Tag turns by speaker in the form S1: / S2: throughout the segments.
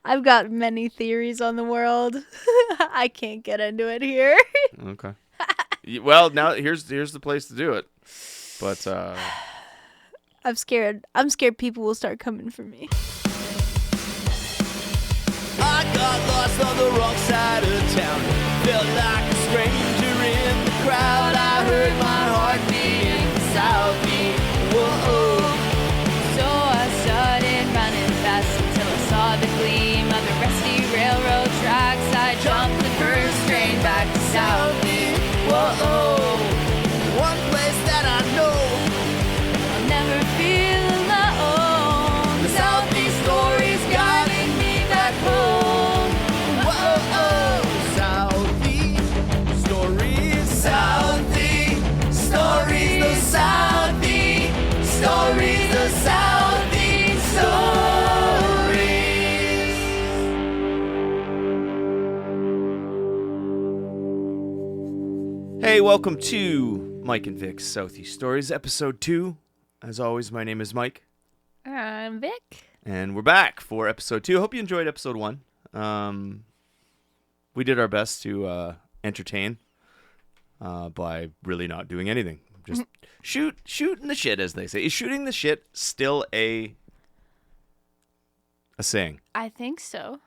S1: I've got many theories on the world. I can't get into it here.
S2: Okay. Well, now here's the place to do it. But
S1: I'm scared. I'm scared people will start coming for me.
S3: I got lost on the wrong side of town. Felt like a stranger in the crowd. I heard my heart beating Southie. Whoa.
S4: So I started running fast until I saw the gleam of the rusty railroad tracks. I jumped the first train back to Southie.
S3: Whoa. One place that I know.
S4: I'll never feel alone.
S3: The Southie Stories guiding me back home. Whoa. Southie Stories. Southie Stories. The Southie Stories. The Southie Stories.
S2: hey, welcome to Mike and Vic's Southie Stories, episode 2. As always, my name is Mike,
S1: I'm Vic.
S2: and we're back for episode 2. Hope you enjoyed episode 1. We did our best to entertain by really not doing anything. Just shooting the shit, as they say. Is shooting the shit still a saying?
S1: I think so.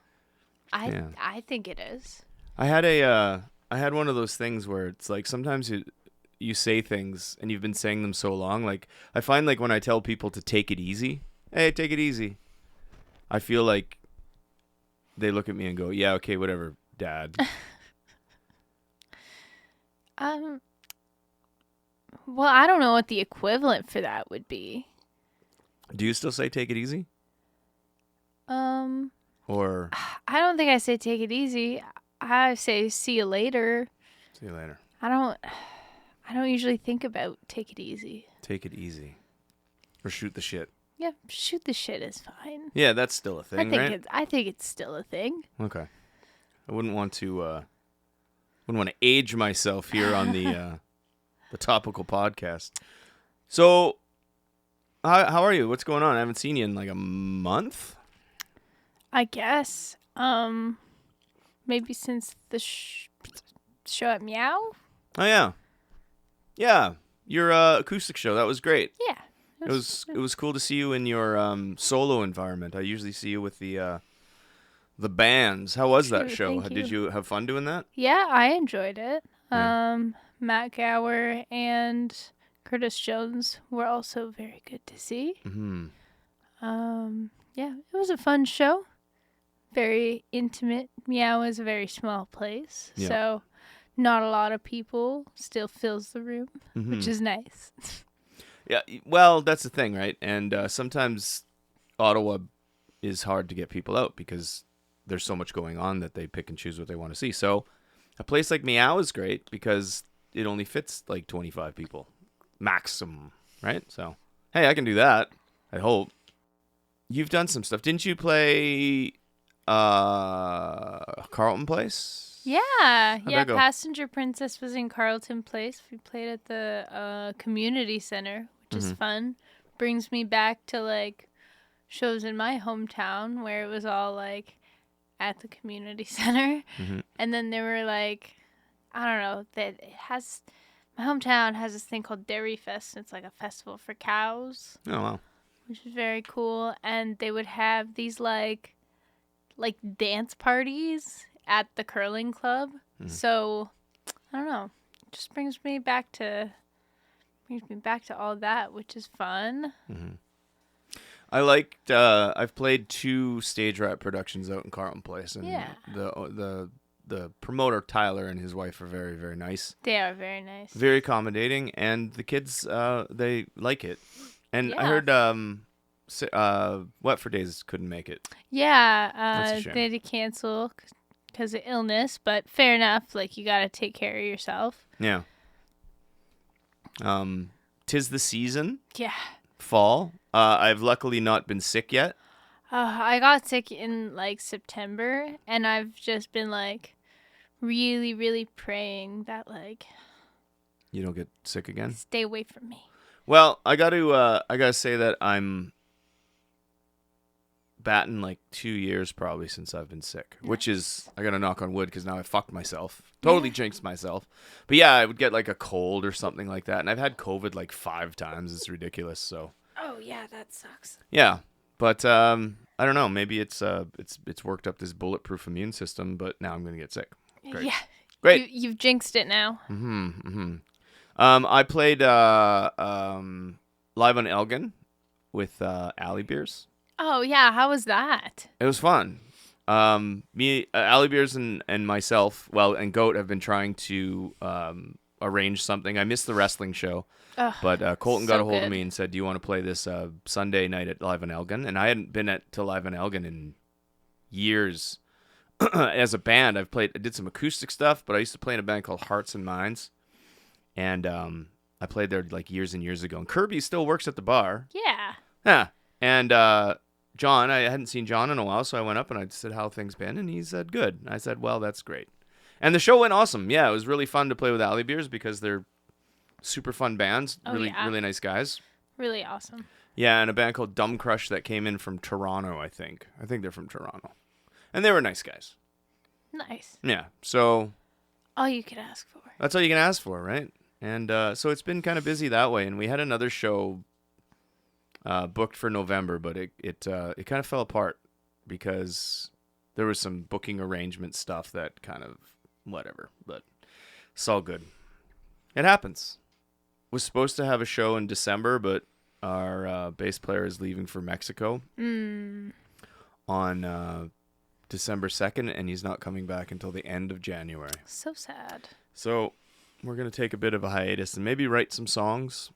S2: Yeah.
S1: I think it is.
S2: I had one of those things where it's like sometimes you say things and you've been saying them so long. Like I find like when I tell people to take it easy, hey, take it easy, I feel like they look at me and go, yeah, okay, whatever, Dad.
S1: Well, I don't know what the equivalent for that would be.
S2: Do you still say take it easy? Or
S1: I don't think I say take it easy. I say see you later.
S2: see you later.
S1: I don't usually think about take it easy.
S2: Take it easy. Or shoot the shit.
S1: Yeah, shoot the shit is fine.
S2: Yeah, that's still a thing, right?
S1: I think it's still a thing.
S2: Okay. I wouldn't want to age myself here on the topical podcast. So, how are you? What's going on? I haven't seen you in like a month.
S1: I guess. Maybe since the show at Meow.
S2: Oh yeah, yeah. Your acoustic show, that was great.
S1: Yeah.
S2: It was cool to see you in your solo environment. I usually see you with the bands. How was that show?
S1: Thank
S2: Did you have fun doing that?
S1: Yeah, I enjoyed it.
S2: Yeah.
S1: Matt Gower and Curtis Jones were also very good to see.
S2: Mm-hmm.
S1: Yeah, it was a fun show. Very intimate. Meow is a very small place,
S2: Yeah.
S1: so not a lot of people. Still fills the room,
S2: Mm-hmm.
S1: which is nice.
S2: Yeah, well, that's the thing, right? And sometimes Ottawa is hard to get people out because there's so much going on that they pick and choose what they want to see. So a place like Meow is great because it only fits like 25 people maximum, right? So, hey, I can do that, I hope. You've done some stuff. Didn't you play Carlton Place?
S1: Yeah,
S2: that go?
S1: Passenger Princess was in Carleton Place. We played at the community center, which is fun. Brings me back to like shows in my hometown where it was all like at the community center, and then there were like, I don't know, that it has. My hometown has this thing called Dairy Fest. And it's like a festival for cows,
S2: Oh, wow.
S1: which is very cool. And they would have these like dance parties at the curling club. So I don't know. It just brings me back to all that, which is fun.
S2: I liked. I've played 2 stage rap productions out in Carlton Place, and
S1: Yeah.
S2: the promoter Tyler and his wife are very, very nice,
S1: They are very nice.
S2: very accommodating, and the kids they like it. And I
S1: Yeah.
S2: heard What for Days couldn't make it.
S1: Yeah,
S2: That's a shame.
S1: they had to cancel because of illness, but fair enough. Like, you got to take care of yourself.
S2: Yeah. 'Tis the season,
S1: Yeah.
S2: fall. I've luckily not been sick yet.
S1: I got sick in like September, and I've just been like really, really praying that like
S2: You don't get sick again?
S1: stay away from me.
S2: Well, I gotta say that I'm batting like 2 years probably since I've been sick, which is, I got to knock on wood because now I fucked myself. Totally jinxed myself. But yeah, I would get like a cold or something like that. And I've had COVID like 5 times. It's ridiculous. So
S1: Oh yeah, that sucks.
S2: yeah. But I don't know. Maybe it's worked up this bulletproof immune system, but now I'm going to get sick. Great.
S1: Yeah.
S2: Great.
S1: You've jinxed it now.
S2: I played live on Elgin with Alley Beers.
S1: Oh yeah, how was that?
S2: It was fun. Me, Alley Beers, and myself, and Goat have been trying to arrange something. I missed the wrestling show, but Colton got a hold of me and said, "Do you want to play this Sunday night at Live on Elgin?" And I hadn't been to Live on Elgin in years. As a band, I did some acoustic stuff, but I used to play in a band called Hearts and Minds, and I played there like years and years ago. And Kirby still works at the bar.
S1: Yeah.
S2: Yeah, and John, I hadn't seen John in a while, so I went up and I said, "How things been?" And he said, "Good." And I said, "Well, that's great." And the show went awesome. Yeah, it was really fun to play with Alley Beers because they're super fun bands, really nice guys.
S1: Really awesome.
S2: Yeah, and a band called Dumb Crush that came in from Toronto, I think. I think they're from Toronto. And they were nice guys.
S1: Nice.
S2: Yeah, so
S1: All you could ask for.
S2: that's all you can ask for, right? And so it's been kind of busy that way. And we had another show booked for November, but it kind of fell apart because there was some booking arrangement stuff that kind of whatever, but it's all good. It happens. Was supposed to have a show in December, but our bass player is leaving for Mexico on December 2nd, and he's not coming back until the end of January.
S1: So sad.
S2: So we're going to take a bit of a hiatus and maybe write some songs.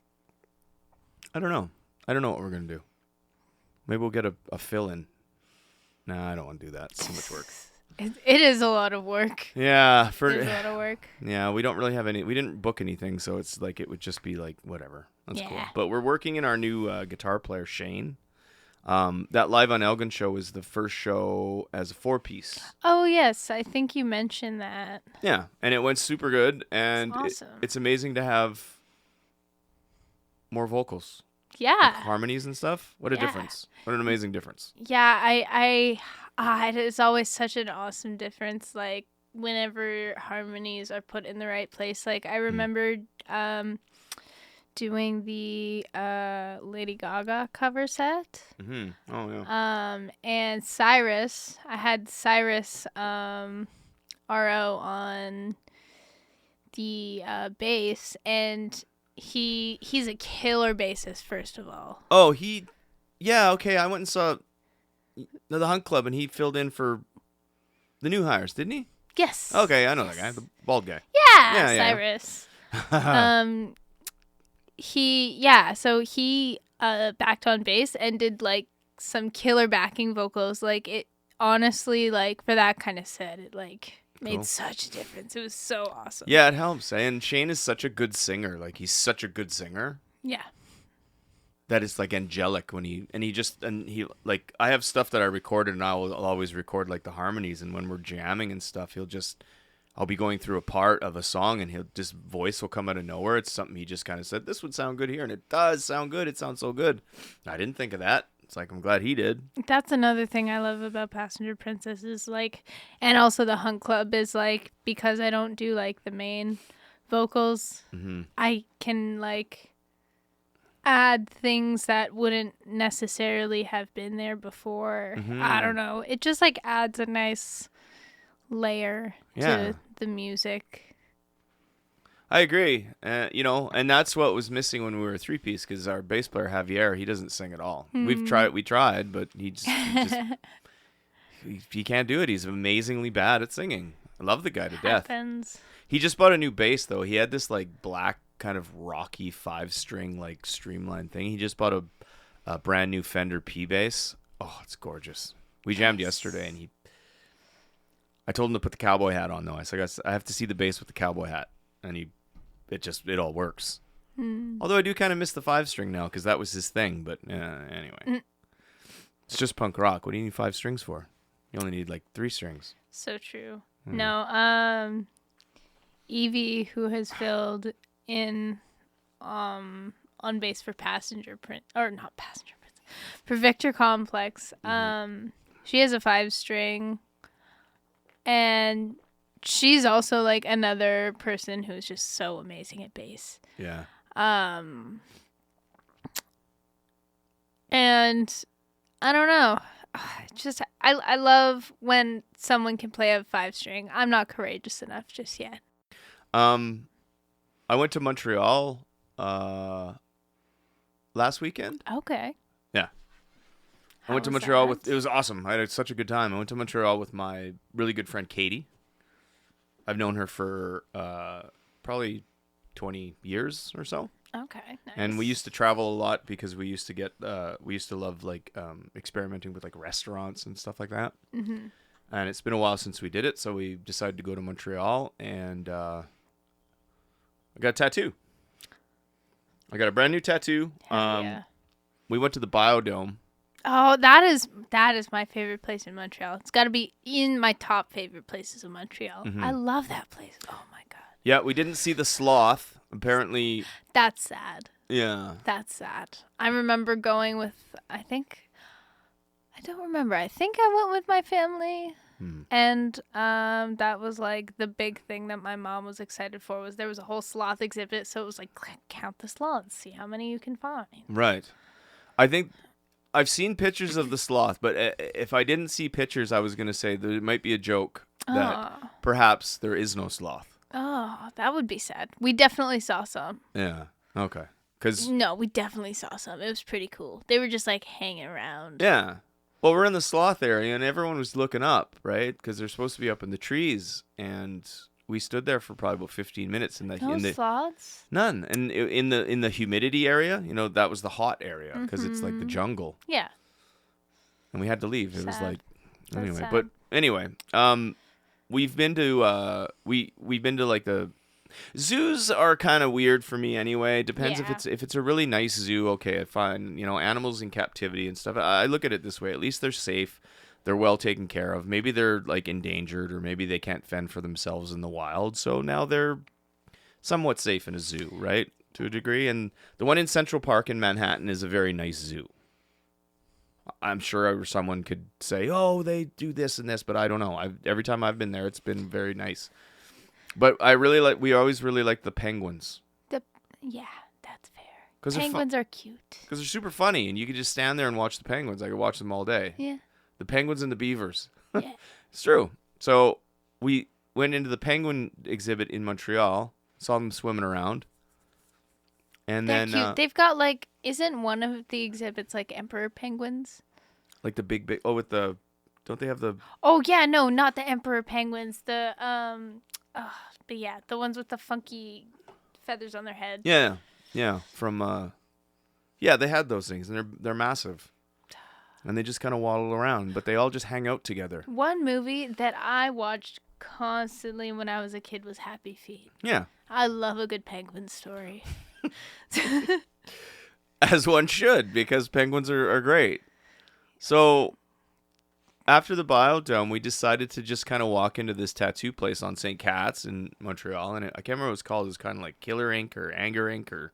S2: I don't know what we're going to do. Maybe we'll get a fill-in. Nah, I don't want to do that. It's too much work.
S1: It is a lot of work.
S2: Yeah.
S1: It is a lot of work.
S2: Yeah, we don't really have we didn't book anything, so it's like it would just be like, whatever. That's cool.
S1: Yeah.
S2: But we're working in our new guitar player, Shane. That Live on Elgin show was the first show as a 4-piece.
S1: Oh, yes. I think you mentioned that.
S2: Yeah, and it went super good, and
S1: awesome.
S2: It's amazing to have more vocals.
S1: Yeah.
S2: Like harmonies and stuff. What a difference. What an amazing difference.
S1: Yeah, it is always such an awesome difference, like, whenever harmonies are put in the right place. Like, I remember doing the Lady Gaga cover set.
S2: Mm-hmm. Oh, yeah.
S1: And Cyrus, I had Cyrus RO on the bass, and he's a killer bassist, first of all.
S2: Oh, yeah, okay, I went and saw the Hunt Club, and he filled in for the new hires, didn't he?
S1: Yes.
S2: Okay, I know that guy, the bald guy.
S1: Yeah, Cyrus. So he backed on bass and did like some killer backing vocals. Like, it honestly, like, for that kind of set, it like made such a difference. It was so awesome.
S2: Yeah, it helps. And Shane is such a good singer. Like, he's such a good singer.
S1: Yeah.
S2: That is like angelic when he like, I have stuff that I recorded, and I'll always record like the harmonies, and when we're jamming and stuff, I'll be going through a part of a song, and his voice will come out of nowhere. It's something he just kind of said, this would sound good here, and it does sound good. It sounds so good. I didn't think of that. It's like, I'm glad he did.
S1: That's another thing I love about Passenger Princess is like, and also the Hunt Club is like, because I don't do like the main vocals, I can like add things that wouldn't necessarily have been there before. I don't know. It just like adds a nice layer to the music.
S2: I agree. And that's what was missing when we were a 3-piece, because our bass player Javier, he doesn't sing at all. We tried, but he can't do it. He's amazingly bad at singing. I love the guy to death. He just bought a new bass though. He had this like black kind of rocky 5-string like streamlined thing. He just bought a brand new Fender P bass. Oh, it's gorgeous. We jammed yesterday, and I told him to put the cowboy hat on though. I said, I have to see the bass with the cowboy hat, and it all works. Although I do kind of miss the 5-string now, because that was his thing. But anyway, it's just punk rock. What do you need 5 strings for? You only need like 3 strings.
S1: So true. No, Evie, who has filled in on bass for Passenger Prince, or not Passenger Prince, For Victor Complex,
S2: Mm-hmm.
S1: she has a 5-string, and she's also like another person who's just so amazing at bass.
S2: Yeah.
S1: And I don't know. Just I love when someone can play a 5-string. I'm not courageous enough just yet.
S2: I went to Montreal last weekend.
S1: Okay.
S2: Yeah. I
S1: How
S2: went to
S1: was
S2: Montreal
S1: that?
S2: it was awesome. I had such a good time. I went to Montreal with my really good friend Katie. I've known her for probably 20 years or so.
S1: Okay, nice.
S2: And we used to travel a lot because we used to love like experimenting with like restaurants and stuff like that.
S1: Mm-hmm.
S2: And it's been a while since we did it, so we decided to go to Montreal, and I got a tattoo. I got a brand new tattoo.
S1: Yeah.
S2: We went to the Biodome.
S1: Oh, that is my favorite place in Montreal. It's got to be in my top favorite places in Montreal.
S2: Mm-hmm.
S1: I love that place. Oh my god.
S2: Yeah, we didn't see the sloth. Apparently,
S1: That's sad.
S2: yeah.
S1: That's sad. I remember going with, I don't remember. I think I went with my family. And that was like the big thing that my mom was excited for was there was a whole sloth exhibit. So it was like, count the sloths, see how many you can find.
S2: Right. I think I've seen pictures of the sloth, but if I didn't see pictures, I was going to say there might be a joke that perhaps there is no sloth.
S1: Oh, that would be sad. We definitely saw some.
S2: Yeah. Okay.
S1: No, we definitely saw some. It was pretty cool. They were just like hanging around.
S2: Yeah. Well, we're in the sloth area, and everyone was looking up, right? Because they're supposed to be up in the trees, and we stood there for probably about 15 minutes.
S1: No sloths?
S2: None. And in the humidity area, that was the hot area because it's like the jungle.
S1: Yeah.
S2: And we had to leave. It was
S1: Sad.
S2: like anyway.
S1: That's sad.
S2: But anyway, we've been to we've been to like the zoos are kind of weird for me anyway. Depends
S1: Yeah.
S2: if it's a really nice zoo. Okay, fine. Animals in captivity and stuff. I look at it this way. At least they're safe. They're well taken care of. Maybe they're like endangered, or maybe they can't fend for themselves in the wild. So now they're somewhat safe in a zoo, right? To a degree. And the one in Central Park in Manhattan is a very nice zoo. I'm sure someone could say, "Oh, they do this and this," but I don't know. Every time I've been there, it's been very nice. But we always really like the penguins.
S1: Yeah, that's fair.
S2: 'Cause
S1: Penguins are cute.
S2: Because they're super funny, and you could just stand there and watch the penguins. I could watch them all day.
S1: Yeah.
S2: The penguins and the beavers.
S1: Yeah.
S2: It's true. So we went into the penguin exhibit in Montreal, saw them swimming around. And
S1: They're
S2: then
S1: cute. They've got like, isn't one of the exhibits like emperor penguins?
S2: like the big don't they have the
S1: Oh yeah, no, not the emperor penguins. The but yeah, the ones with the funky feathers on their head.
S2: Yeah, from yeah, they had those things, and they're massive. And they just kind of waddle around, but they all just hang out together.
S1: One movie that I watched constantly when I was a kid was Happy Feet.
S2: Yeah.
S1: I love a good penguin story.
S2: As one should, because penguins are great. So after the Biodome, we decided to just kind of walk into this tattoo place on St. Cat's in Montreal. And I can't remember what it was called. It was kind of like Killer Ink or Anger Ink or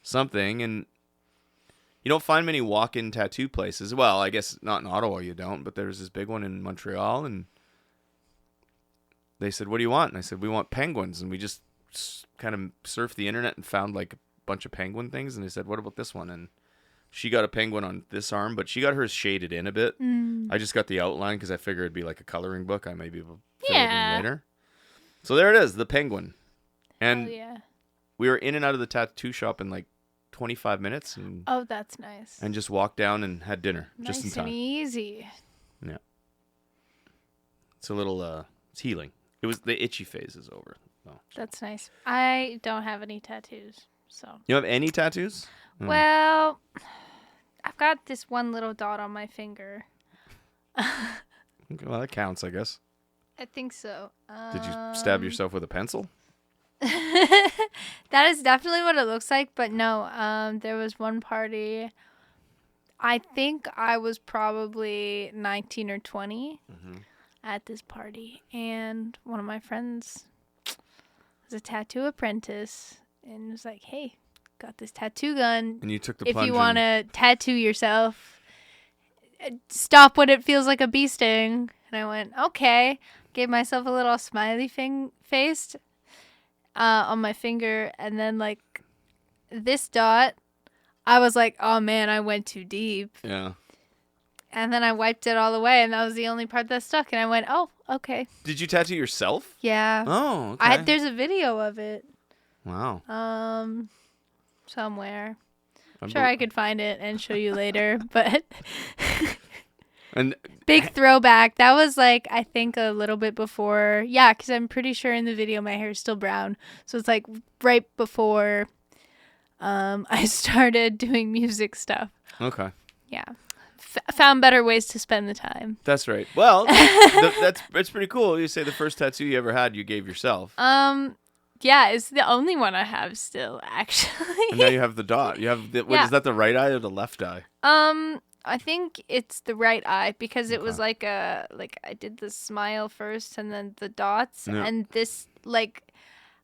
S2: something. And you don't find many walk-in tattoo places. Well, I guess not in Ottawa you don't, but there was this big one in Montreal. And they said, "What do you want?" And I said, "We want penguins." And we just kind of surfed the internet and found like a bunch of penguin things. And they said, "What about this one?" And she got a penguin on this arm, but she got hers shaded in a bit. I just got the outline because I figured it'd be like a coloring book. I may be able to fill it in later. So there it is, the penguin. And we were in and out of the tattoo shop in like 25 minutes. And,
S1: oh, that's nice.
S2: And just walked down and had dinner just in
S1: Nice
S2: time.
S1: and easy.
S2: Yeah. It's a little, it's healing. It was the itchy phase is over. Oh.
S1: That's nice. I don't have any tattoos, so.
S2: You have any tattoos?
S1: Well, I've got this one little dot on my finger.
S2: Okay, well, that counts, I guess.
S1: I think so.
S2: Did you stab yourself with a pencil?
S1: That is definitely what it looks like, but no. There was one party. I think I was probably 19 or 20 at this party, and one of my friends was a tattoo apprentice and was like, "Hey, got this tattoo gun.
S2: And you took the
S1: If
S2: plunge.
S1: you want to tattoo yourself, stop when it feels like a bee sting. And I went, okay. Gave myself a little smiley face on my finger. And then, like, this dot, I was like, oh, man, I went too deep.
S2: Yeah.
S1: And then I wiped it all away, and that was the only part that stuck. And I went, oh, okay.
S2: Did you tattoo yourself?
S1: Yeah.
S2: Oh, okay.
S1: There's a video of it.
S2: Wow.
S1: Somewhere. I'm sure I could find it and show you later, but
S2: and
S1: big throwback. That was like, I think a little bit before. Yeah, because I'm pretty sure in the video my hair is still brown. So it's like right before I started doing music stuff.
S2: Okay.
S1: Yeah. Found better ways to spend the time.
S2: That's right. Well, that's pretty cool. You say the first tattoo you ever had, you gave yourself.
S1: Yeah, it's the only one I have still, actually.
S2: And now you have the dot. You have is that the right eye or the left eye?
S1: I think it's the right eye because it was like I did the smile first and then the dots and this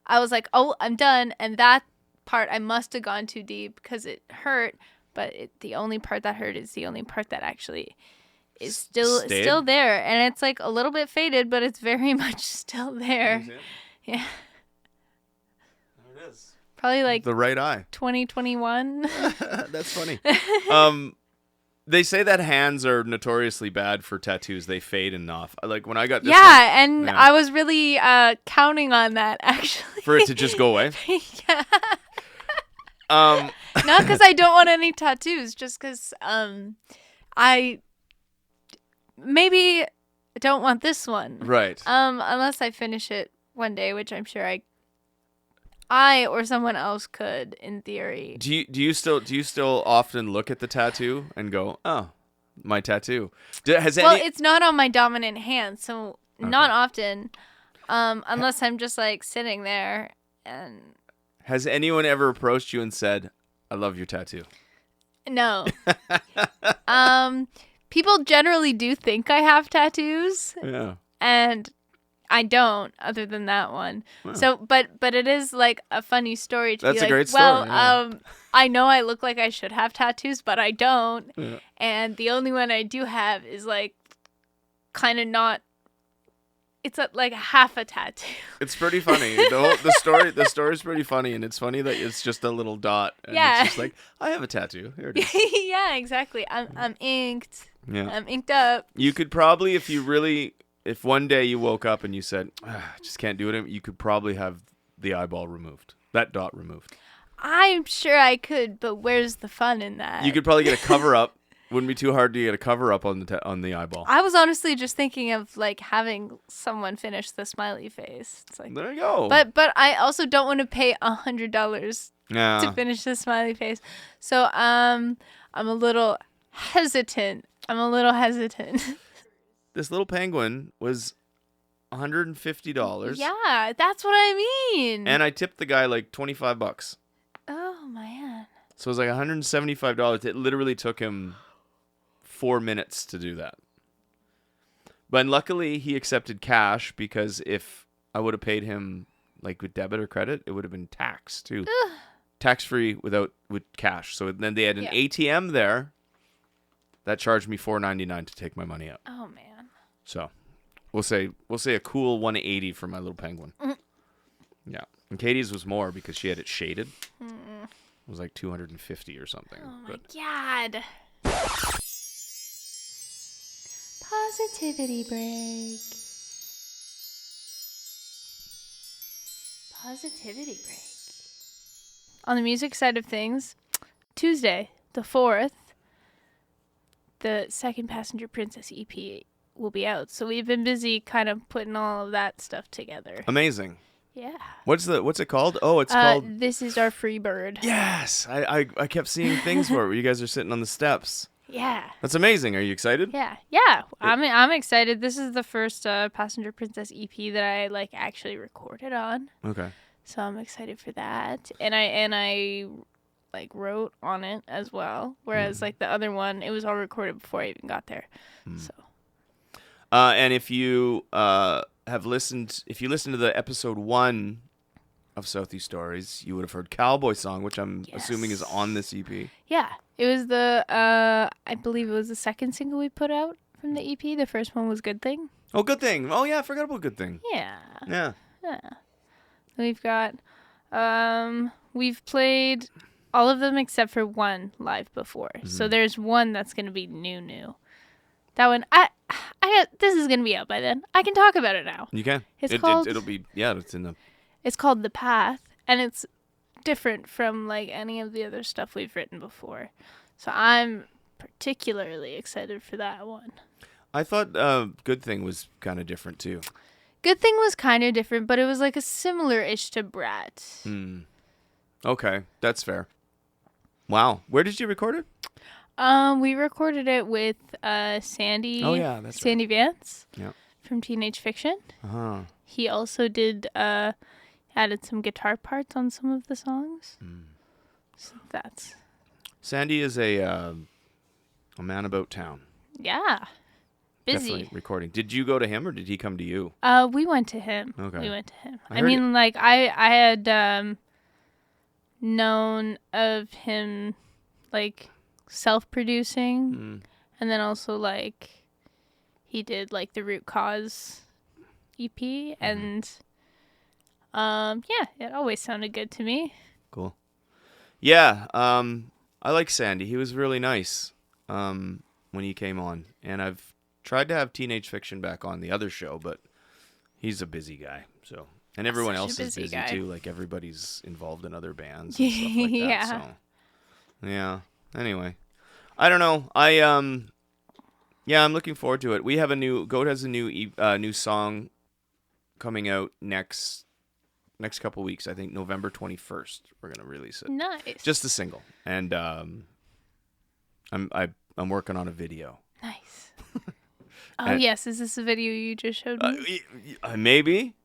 S1: I was like, oh, I'm done, and that part I must have gone too deep because it hurt. But the only part that hurt is the only part that actually is still there. And it's like a little bit faded, but it's very much still there. Yeah.
S2: There it is.
S1: Probably like
S2: the right eye.
S1: 2021.
S2: That's funny. They say that hands are notoriously bad for tattoos. They fade and off. Like when I got this one,
S1: I was really counting on that, actually.
S2: For it to just go away?
S1: Yeah. Not because I don't want any tattoos, just because I maybe don't want this one.
S2: Right.
S1: Unless I finish it one day, which I'm sure I or someone else could, in theory.
S2: Do you still often look at the tattoo and go, oh, my tattoo?
S1: It's not on my dominant hand, so not often, unless I'm just like sitting there and.
S2: Has anyone ever approached you and said, I love your tattoo?
S1: No. People generally do think I have tattoos.
S2: Yeah.
S1: And I don't, other than that one. Wow. So, but it is like a funny story to
S2: That's
S1: be like,
S2: a great story, yeah.
S1: I know I look like I should have tattoos, but I don't. Yeah. And the only one I do have is like kind of not. It's like half a tattoo.
S2: It's pretty funny. The story's pretty funny, and it's funny that it's just a little dot. And it's just like, I have a tattoo. Here it is.
S1: Yeah, exactly. I'm inked.
S2: Yeah.
S1: I'm inked up.
S2: You could probably, if one day you woke up and you said, I just can't do it, you could probably have the eyeball removed. That dot removed.
S1: I'm sure I could, but where's the fun in that?
S2: You could probably get a cover up. Wouldn't be too hard to get a cover up on the eyeball.
S1: I was honestly just thinking of like having someone finish the smiley face. It's like,
S2: there you go.
S1: But I also don't want to pay $100 to finish the smiley face. So I'm a little hesitant.
S2: This little penguin was $150.
S1: Yeah, that's what I mean.
S2: And I tipped the guy like $25.
S1: Oh man.
S2: So it was like $175. It literally took him 4 minutes to do that. But luckily he accepted cash, because if I would have paid him like with debit or credit, it would have been taxed too. Tax free with cash. So then they had an ATM there that charged me $4.99 to take my money out.
S1: Oh man.
S2: So we'll say a cool $180 for my little penguin. Yeah. And Katie's was more because she had it shaded. It was like $250 or something.
S1: Oh my God. Positivity break. Positivity break. On the music side of things, Tuesday, the 4th, the second Passenger Princess EP will be out. So we've been busy kind of putting all of that stuff together.
S2: Amazing.
S1: Yeah.
S2: What's it called? Oh, it's called
S1: This Is Our Free Bird.
S2: Yes. I kept seeing things for it where you guys are sitting on the steps.
S1: Yeah.
S2: That's amazing. Are you excited?
S1: Yeah. Yeah. I'm excited. This is the first Passenger Princess EP that I like actually recorded on. Okay. So I'm excited for that. And I like wrote on it as well. Whereas like the other one, it was all recorded before I even got there. So.
S2: And if you if you listen to the episode 1 of Southie Stories, you would have heard Cowboy Song, which I'm assuming is on this EP.
S1: Yeah, it was the I believe it was the second single we put out from the EP. The first one was Good Thing.
S2: Oh, Good Thing. Oh, yeah, I forgot about Good Thing.
S1: Yeah.
S2: Yeah.
S1: We've got we've played all of them except for one live before. So there's one that's going to be new. That one this is going to be out by then. I can talk about it now.
S2: You can.
S1: It's called
S2: it'll be it's in the
S1: It's called The Path, and it's different from like any of the other stuff we've written before. So I'm particularly excited for that one.
S2: I thought Good Thing was kind of different too.
S1: Good Thing was kind of different, but it was like a similar-ish to Brat.
S2: Okay, that's fair. Wow. Where did you record it?
S1: We recorded it with Sandy.
S2: Oh, yeah, that's
S1: Sandy Vance.
S2: Yeah.
S1: From Teenage Fiction.
S2: Uh-huh.
S1: He also did added some guitar parts on some of the songs. So that's
S2: Sandy is a man about town.
S1: yeah. Busy.
S2: Definitely recording. Did you go to him or did he come to you?
S1: We went to him.
S2: Okay.
S1: We went to him.
S2: I
S1: I mean, like I had known of him like self-producing, and then also like he did like the Root Cause EP, and it always sounded good to me.
S2: Cool. Yeah, I like Sandy. He was really nice when he came on, and I've tried to have Teenage Fiction back on the other show, but he's a busy guy. So, and everyone else is busy too. Like everybody's involved in other bands and stuff like that.
S1: Yeah.
S2: So, yeah. Anyway, I don't know. I'm looking forward to it. We have Goat has a new song coming out next couple weeks. I think November 21st. We're gonna release it.
S1: Nice.
S2: Just a single, and I'm working on a video.
S1: Nice. Oh yes, is this a video you just showed me?
S2: Maybe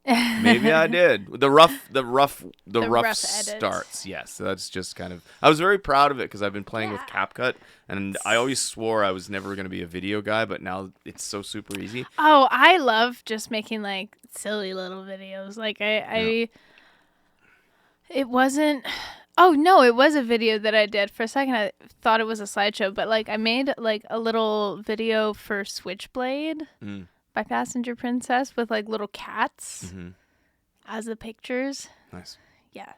S2: I did. The rough
S1: rough
S2: starts. Yes, so that's just kind of. I was very proud of it because I've been playing with CapCut, and I always swore I was never going to be a video guy, but now it's so super easy.
S1: Oh, I love just making like silly little videos. Like it wasn't. Oh no, it was a video that I did. For a second, I thought it was a slideshow, but like I made like a little video for Switchblade by Passenger Princess with like little cats as the pictures.
S2: Nice.
S1: Yeah,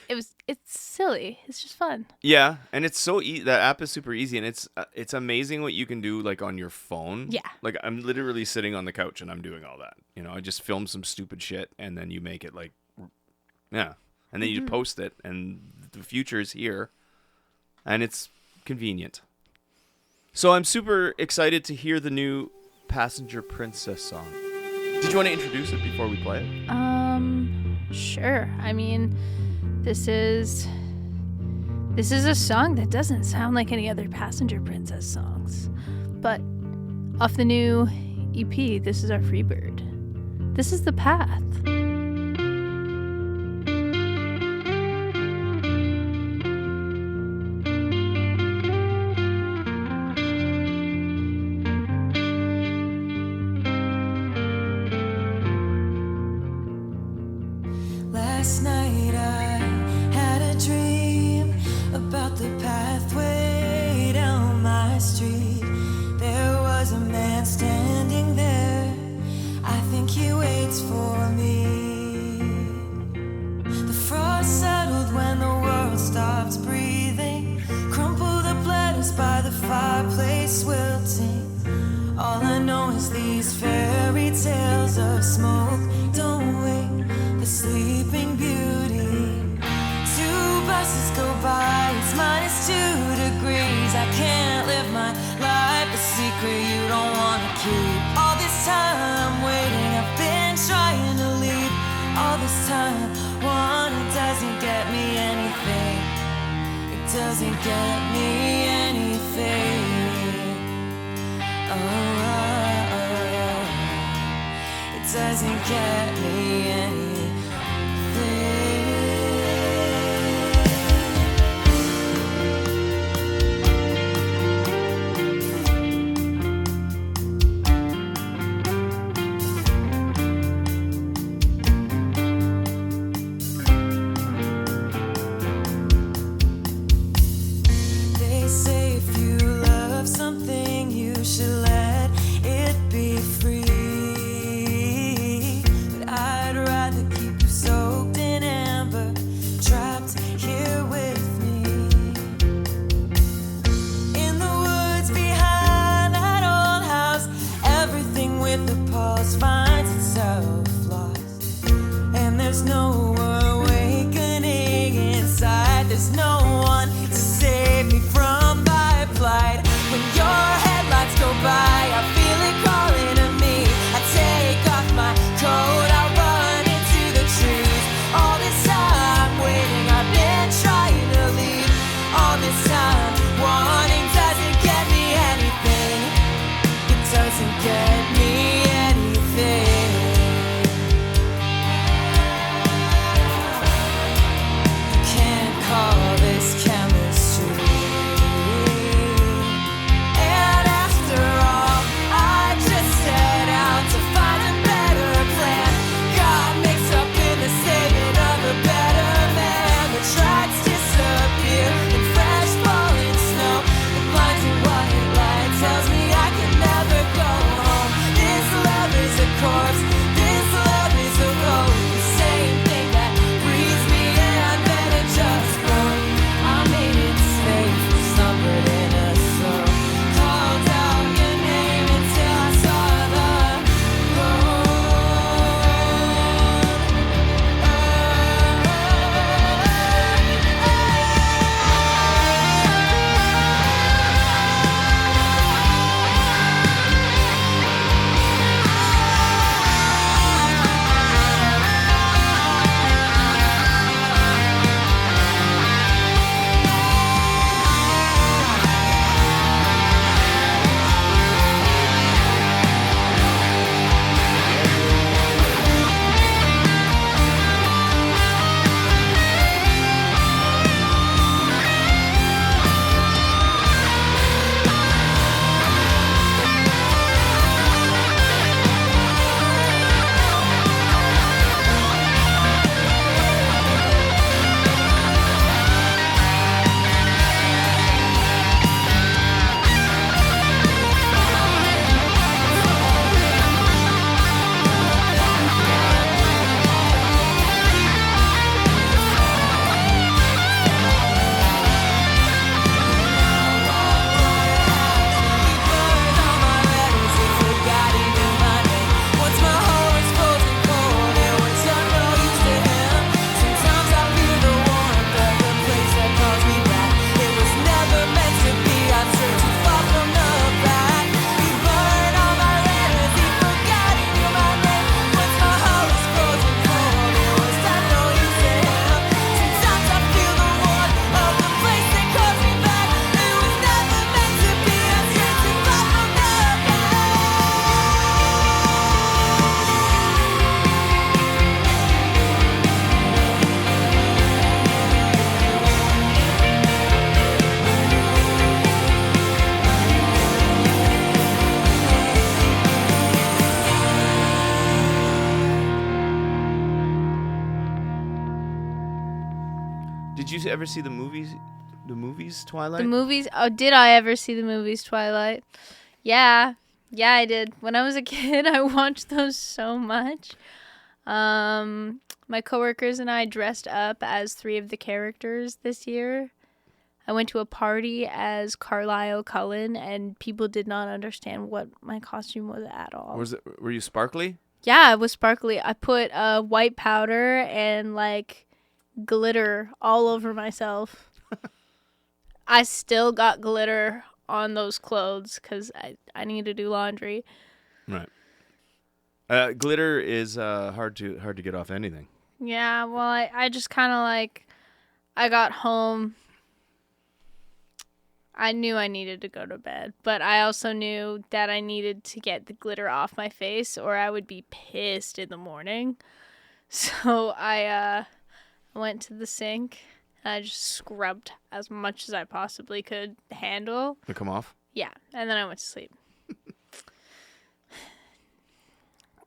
S1: it's silly. It's just fun.
S2: Yeah, and it's so that app is super easy, and it's amazing what you can do like on your phone.
S1: Yeah.
S2: Like I'm literally sitting on the couch and I'm doing all that. You know, I just film some stupid shit and then you make it like, yeah. And then you post it, and the future is here, and it's convenient. So I'm super excited to hear the new Passenger Princess song. Did you want to introduce it before we play it?
S1: Sure. I mean, this is a song that doesn't sound like any other Passenger Princess songs, but off the new EP, this is our Freebird. This is The Path.
S5: Last night I had a dream about the pathway down my street. There was a man standing there. I think he waits for me. The frost settled when the world stopped breathing. Crumpled up letters by the fireplace wilting. All I know is these fairy tales of smoke don't wake the sleeping beauty. 2 buses go by, it's -2 degrees. I can't live my life a secret you don't wanna keep. All this time I'm waiting, I've been trying to leave. All this time, one, it doesn't get me anything. It doesn't get me anything. It doesn't get me anything. impulse finds itself lost, and there's no awakening inside. There's no one to save me from my plight. When your headlights go by, I feel it calling to me. I take off my coat, I run into the trees. All this time waiting, I've been trying to leave. All this time wanting doesn't get me anything. It doesn't get me anything. You can't call this chemistry. And after all, I just set out to find a better plan. Got mixed up in the saving of a better man. The tracks disappear in fresh falling snow. The blinding white light tells me I can never go home. This love is a corpse, this love is a road. The same thing that breathes me and I better just run. I made it safe, slumbered in a slow. Called out your name until I saw the
S2: Did you ever see the movies? The movies Twilight?
S1: The movies? Oh, did I ever see the movies Twilight? Yeah. Yeah, I did. When I was a kid, I watched those so much. My coworkers and I dressed up as 3 of the characters this year. I went to a party as Carlisle Cullen, and people did not understand what my costume was at all.
S2: Were you sparkly?
S1: Yeah, it was sparkly. I put white powder and like glitter all over myself. I still got glitter on those clothes because I need to do laundry.
S2: Right. Glitter is hard to get off anything.
S1: Yeah, well, I just kind of like, I got home. I knew I needed to go to bed, but I also knew that I needed to get the glitter off my face or I would be pissed in the morning. So I went to the sink and I just scrubbed as much as I possibly could handle.
S2: To come off?
S1: Yeah, and then I went to sleep.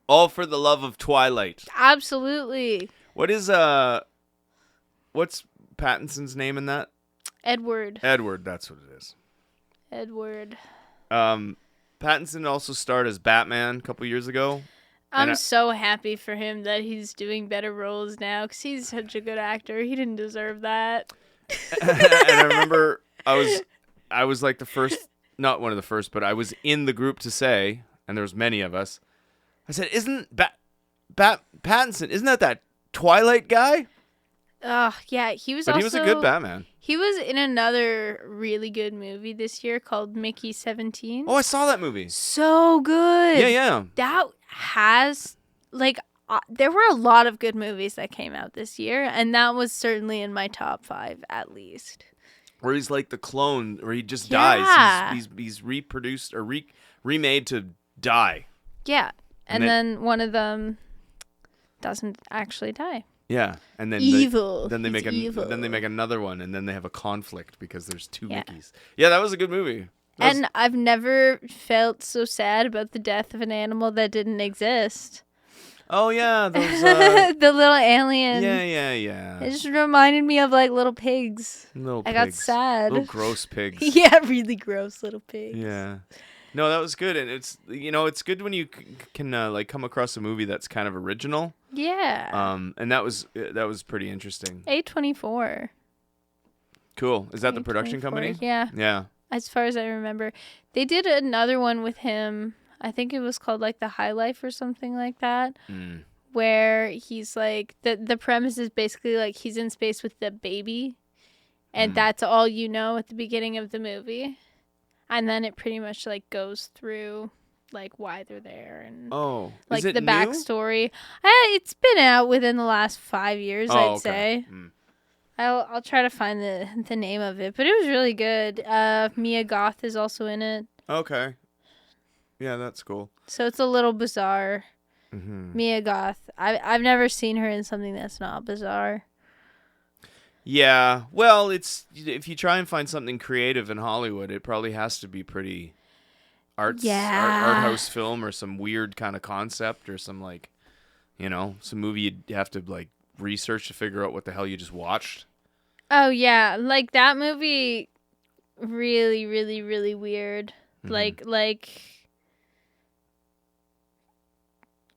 S2: All for the love of Twilight.
S1: Absolutely.
S2: What's Pattinson's name in that?
S1: Edward,
S2: that's what it is.
S1: Edward.
S2: Pattinson also starred as Batman a couple years ago.
S1: I'm so happy for him that he's doing better roles now because he's such a good actor. He didn't deserve that.
S2: And I remember I was like the first, not one of the first, but I was in the group to say, and there was many of us, I said, isn't Pattinson, isn't that Twilight guy?
S1: Yeah, he was
S2: But
S1: also...
S2: he was a good Batman.
S1: He was in another really good movie this year called Mickey 17.
S2: Oh, I saw that movie.
S1: So good.
S2: Yeah.
S1: That has, like, there were a lot of good movies that came out this year, and that was certainly in my top 5 at least.
S2: Where he's like the clone, where he just
S1: Yeah.
S2: dies. He's reproduced or remade to die.
S1: Yeah, and
S2: And
S1: then one of them doesn't actually die.
S2: Yeah, and then
S1: Evil.
S2: Then they
S1: He's
S2: make
S1: evil.
S2: then they make another one, and then they have a conflict because there's 2
S1: Yeah.
S2: Mickeys. Yeah, that was a good movie.
S1: And I've never felt so sad about the death of an animal that didn't exist.
S2: Oh yeah, those.
S1: The little alien.
S2: Yeah.
S1: It just reminded me of like little pigs.
S2: Little
S1: I got
S2: pigs.
S1: sad.
S2: Little gross pigs.
S1: Yeah, really gross little pigs.
S2: Yeah. No, that was good, and it's it's good when you can like come across a movie that's kind of original.
S1: Yeah.
S2: And that was pretty interesting.
S1: A24.
S2: Cool. Is that the production
S1: A24,
S2: company?
S1: Yeah.
S2: Yeah.
S1: As far as I remember, they did another one with him. I think it was called like The High Life or something like that. Where he's like the premise is basically like he's in space with the baby, and that's all you know at the beginning of the movie. And then it pretty much like goes through like why they're there and like
S2: is it
S1: the
S2: new?
S1: backstory. It's been out within the last 5 years, I'd
S2: okay.
S1: say. I'll try to find the name of it, but it was really good. Mia Goth is also in it.
S2: Okay. Yeah, that's cool.
S1: So it's a little bizarre. Mia Goth. I've never seen her in something that's not bizarre.
S2: Yeah, well, it's if you try and find something creative in Hollywood, it probably has to be pretty art house film or some weird kind of concept or some like, some movie you'd have to like research to figure out what the hell you just watched.
S1: Oh yeah, like that movie, really, really, really weird. Like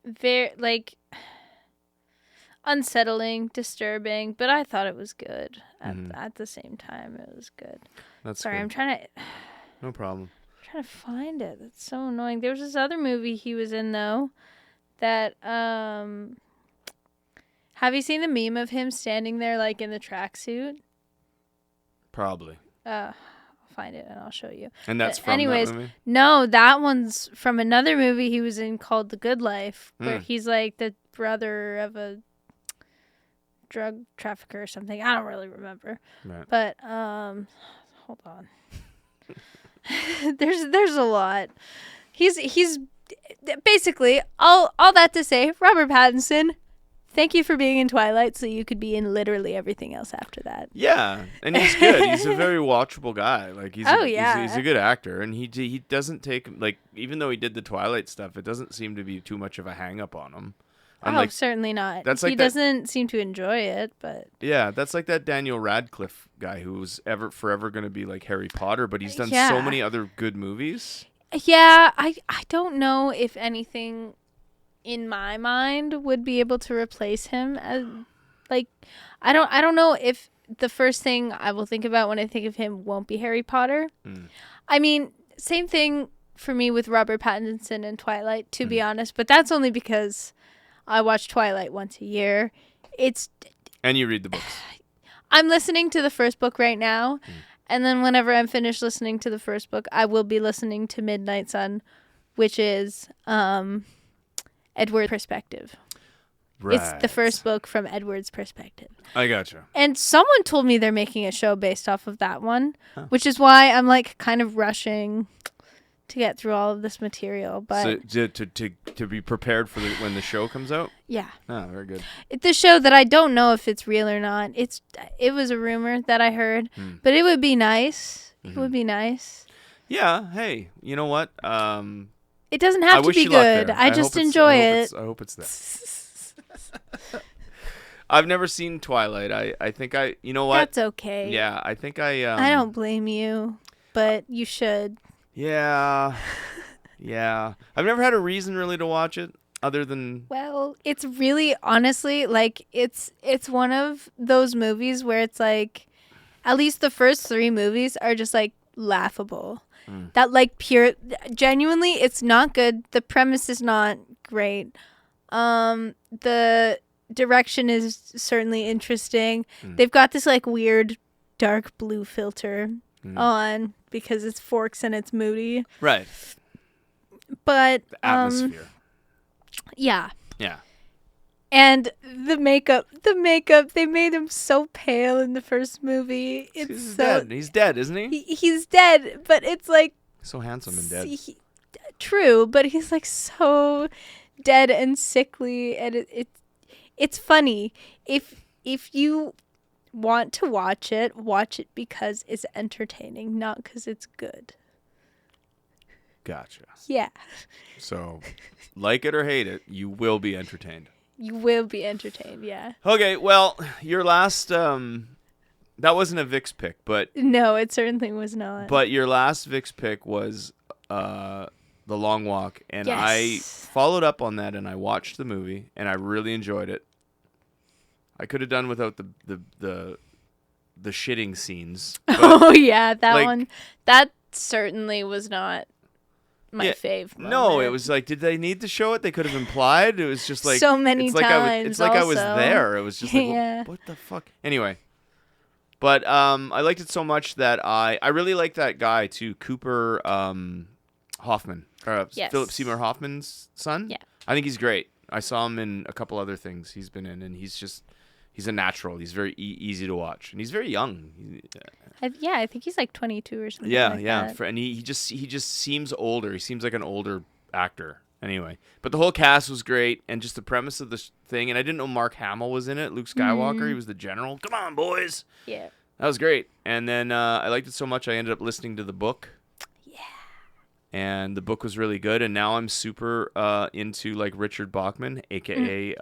S1: very unsettling, disturbing, but I thought it was good at the same time. It was good.
S2: That's
S1: Sorry,
S2: good.
S1: I'm trying to
S2: No problem.
S1: find it. That's so annoying. There was this other movie he was in though that have you seen the meme of him standing there like in the tracksuit?
S2: Probably.
S1: I'll find it and I'll show you.
S2: And that's
S1: But
S2: from
S1: anyways,
S2: that movie?
S1: no, that one's from another movie he was in called The Good Life, where he's like the brother of a drug trafficker or something. I don't really remember.
S2: Right.
S1: But hold on. there's a lot. He's basically all that to say, Robert Pattinson, thank you for being in Twilight so you could be in literally everything else after that.
S2: Yeah, and he's good. He's a very watchable guy. Like he's he's a good actor, and he doesn't take like even though he did the Twilight stuff, it doesn't seem to be too much of a hang up on him.
S1: Certainly not.
S2: That's
S1: he
S2: like that-
S1: doesn't seem to enjoy it, but
S2: Yeah, that's like that Daniel Radcliffe guy who was forever going to be like Harry Potter, but he's done so many other good movies.
S1: yeah, I don't know if anything in my mind would be able to replace him as like I don't know if the first thing I will think about when I think of him won't be Harry Potter. I mean, same thing for me with Robert Pattinson and Twilight, to be honest, but that's only because I watch Twilight once a year.
S2: And you read the books.
S1: I'm listening to the first book right now, and then whenever I'm finished listening to the first book, I will be listening to Midnight Sun, which is Edward's perspective.
S2: Right.
S1: It's the first book from Edward's perspective.
S2: I gotcha.
S1: And someone told me they're making a show based off of that one, which is why I'm like kind of rushing to get through all of this material. But
S2: So to be prepared for when the show comes out.
S1: yeah,
S2: Oh, very good.
S1: it's a show that I don't know if it's real or not. It was a rumor that I heard, but it would be nice. It would be nice.
S2: Yeah. Hey, you know what?
S1: It doesn't
S2: I
S1: have to
S2: wish
S1: be
S2: you luck
S1: good.
S2: there.
S1: I just enjoy it.
S2: I hope it's that. I've never seen Twilight. I think you know what?
S1: That's okay.
S2: Yeah, I think I
S1: don't blame you, but you should.
S2: Yeah. Yeah. I've never had a reason really to watch it other than
S1: Well, it's really honestly like it's one of those movies where it's like at least the first 3 movies are just like laughable. That like genuinely it's not good. The premise is not great. The direction is certainly interesting. They've got this like weird dark blue filter on because it's Forks and it's moody.
S2: Right.
S1: But
S2: The atmosphere.
S1: yeah.
S2: Yeah.
S1: And the makeup, they made him so pale in the first movie. It's
S2: He's
S1: so
S2: dead. He's dead, isn't he?
S1: he's dead, but it's like
S2: So handsome and dead.
S1: true, but he's like so dead and sickly, and it's funny. If you want to watch it because it's entertaining, not because it's good.
S2: Gotcha.
S1: Yeah.
S2: So, like it or hate it, you will be entertained.
S1: You will be entertained, yeah.
S2: Okay, well, your last that wasn't a Vic's pick, but
S1: No, it certainly was not.
S2: your last Vic's pick was The Long Walk, and
S1: Yes.
S2: I followed up on that and I watched the movie and I really enjoyed it. I could have done without the shitting scenes. But
S1: Oh yeah, that
S2: like-
S1: one. That certainly was not my
S2: Yeah,
S1: fave.
S2: no,
S1: moment.
S2: it was like, did they need to show it? They could have implied. It was just like
S1: So many
S2: it's like
S1: times
S2: it's like I was
S1: also.
S2: there. It was just like,
S1: Yeah.
S2: what the fuck? Anyway, but I liked it so much that I really like that guy too, Cooper Hoffman,
S1: Yes.
S2: Philip Seymour Hoffman's son.
S1: Yeah.
S2: I think he's great. I saw him in a couple other things he's been in, and he's a natural. He's very easy to watch, and he's very young.
S1: I think he's like 22 or something.
S2: Yeah,
S1: like
S2: yeah.
S1: that.
S2: And he just seems older. He seems like an older actor. Anyway, but the whole cast was great, and just the premise of the thing. And I didn't know Mark Hamill was in it. Luke Skywalker. He was the general. Come on, boys.
S1: Yeah.
S2: That was great. And then I liked it so much, I ended up listening to the book.
S1: Yeah.
S2: And the book was really good. And now I'm super into like Richard Bachman, aka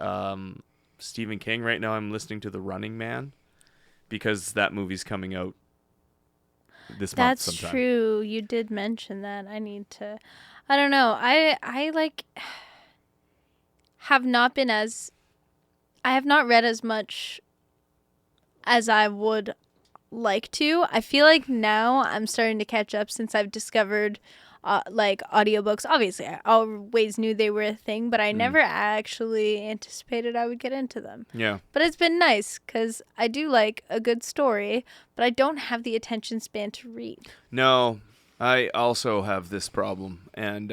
S2: Stephen King. Right now, I'm listening to The Running Man because that movie's coming out this month
S1: That's
S2: sometime.
S1: true. You did mention that. I need to. I don't know. I like have not been as. I have not read as much as I would like to. I feel like now I'm starting to catch up since I've discovered like audiobooks. Obviously, I always knew they were a thing, but I never actually anticipated I would get into them.
S2: Yeah.
S1: But it's been nice because I do like a good story, but I don't have the attention span to read.
S2: No, I also have this problem. And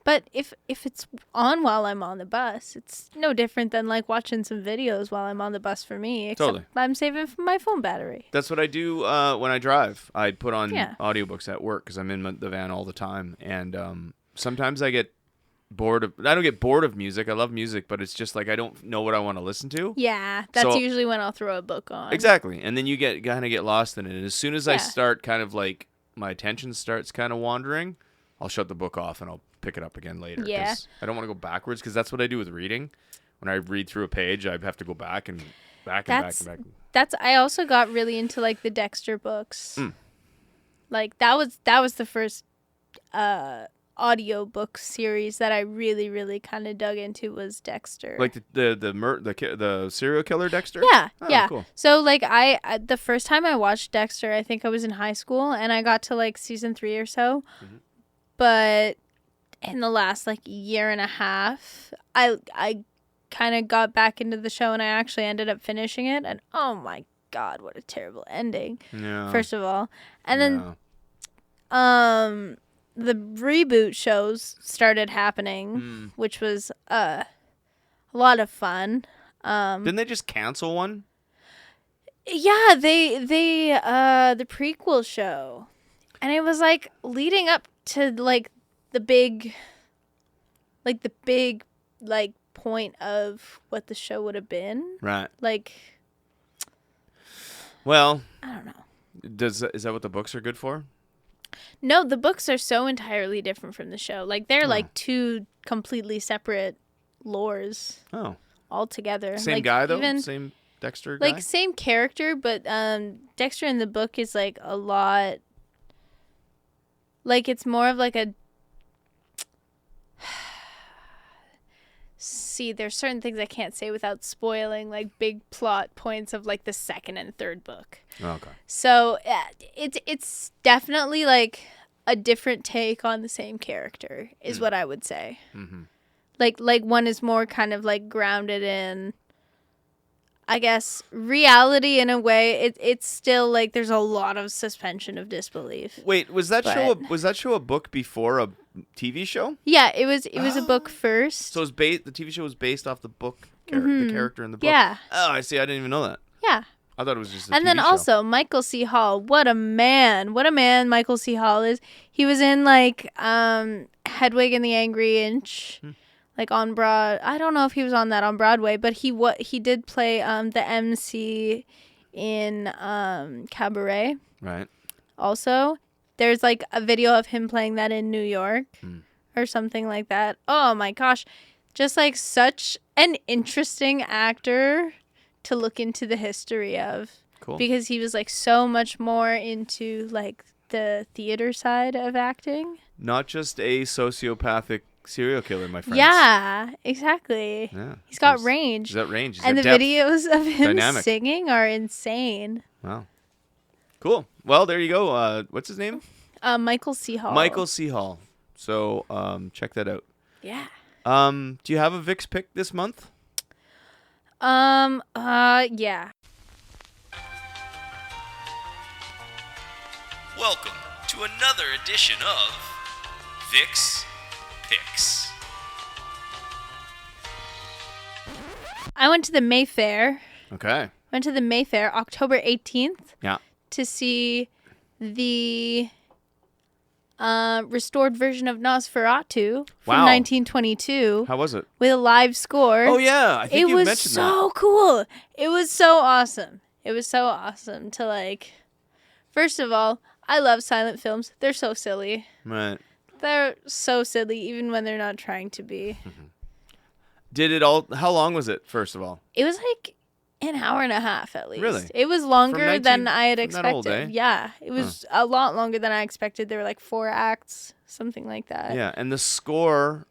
S1: But if it's on while I'm on the bus, it's no different than like watching some videos while I'm on the bus for me. Except
S2: Totally.
S1: I'm saving for my phone battery.
S2: that's what I do when I drive. I put on
S1: Yeah.
S2: audiobooks at work because I'm in the van all the time. And sometimes I get bored of... I don't get bored of music. I love music, but it's just like I don't know what I want to listen to.
S1: Yeah, that's
S2: So-
S1: usually when I'll throw a book on.
S2: Exactly. And then you kind of get lost in it. And as soon as I
S1: Yeah.
S2: start kind of like... my attention starts kind of wandering, I'll shut the book off and I'll pick it up again later.
S1: Yeah.
S2: 'Cause I don't want to go backwards because that's what I do with reading. When I read through a page, I have to go back and back and
S1: That's-
S2: back and back.
S1: That's I also got really into like the Dexter books. Like that was the first audiobook series that I really really kind of dug into was Dexter.
S2: Like the serial killer Dexter?
S1: Yeah,
S2: Oh,
S1: yeah.
S2: cool.
S1: So like I the first time I watched Dexter, I think I was in high school, and I got to like season 3 or so.
S2: Mm-hmm.
S1: But in the last like year and a half, I kind of got back into the show, and I actually ended up finishing it. And oh my god, what a terrible ending!
S2: Yeah.
S1: First of all, and then
S2: Yeah.
S1: the reboot shows started happening,
S2: Mm.
S1: which was a lot of fun.
S2: Didn't they just cancel one?
S1: Yeah, they the prequel show. And it was like leading up to like the big point of what the show would have been.
S2: Right.
S1: Like
S2: Well,
S1: I don't know.
S2: is that what the books are good for?
S1: No, the books are so entirely different from the show. Like they're like two completely separate lores
S2: Oh.
S1: altogether.
S2: Same
S1: like,
S2: guy though?
S1: even,
S2: Same Dexter guy?
S1: like same character, but Dexter in the book is like a lot like it's more of like a see, there's certain things I can't say without spoiling like big plot points of like the second and third book.
S2: Oh, okay.
S1: So it's definitely like a different take on the same character is what I would say.
S2: Mm-hmm.
S1: Like one is more kind of like grounded in, I guess, reality in a way. It's still like there's a lot of suspension of disbelief.
S2: Wait, was that
S1: But-
S2: show a book before a TV show?
S1: Yeah, it was a book first.
S2: So the TV show was based off the book, the character in the book.
S1: Yeah.
S2: Oh, I see. I didn't even know that.
S1: Yeah.
S2: I thought it was just a
S1: And
S2: TV
S1: then
S2: show.
S1: also Michael C. Hall, what a man Michael C. Hall is. He was in like Hedwig and the Angry Inch, like on I don't know if he was on that on Broadway, but he did play the MC in Cabaret.
S2: Right.
S1: Also, there's like a video of him playing that in New York or something like that. Oh my gosh, just like such an interesting actor to look into the history of.
S2: Cool.
S1: Because he was like so much more into like the theater side of acting.
S2: Not just a sociopathic serial killer, my friends.
S1: Yeah, exactly.
S2: Yeah.
S1: He's got range.
S2: He's got range. He's
S1: And
S2: got
S1: the
S2: depth.
S1: videos of him
S2: Dynamic.
S1: singing are insane.
S2: Wow. Cool. Well, there you go. What's his name?
S1: Michael C. Hall.
S2: Michael C. Hall. So check that out.
S1: Yeah.
S2: Do you have a Vic's pick this month?
S1: Yeah.
S3: Welcome to another edition of Vic's Picks.
S1: I went to the Mayfair.
S2: Okay.
S1: October 18th
S2: Yeah.
S1: to see the restored version of Nosferatu from
S2: Wow.
S1: 1922
S2: How was it?
S1: with a live score.
S2: Oh yeah, I think
S1: It
S2: you
S1: was
S2: mentioned
S1: so cool. It was so awesome. It was so awesome to like. First of all, I love silent films. They're so silly.
S2: that. Right.
S1: They're so silly, even when they're not trying to be.
S2: Did it all? How long was it? First of all.
S1: It was like an hour and a half at least.
S2: Really?
S1: It was longer
S2: 19
S1: than I had
S2: from that
S1: expected.
S2: old, eh?
S1: Yeah, it was a lot longer than I expected. There were like 4 acts, something like that.
S2: Yeah, and the score,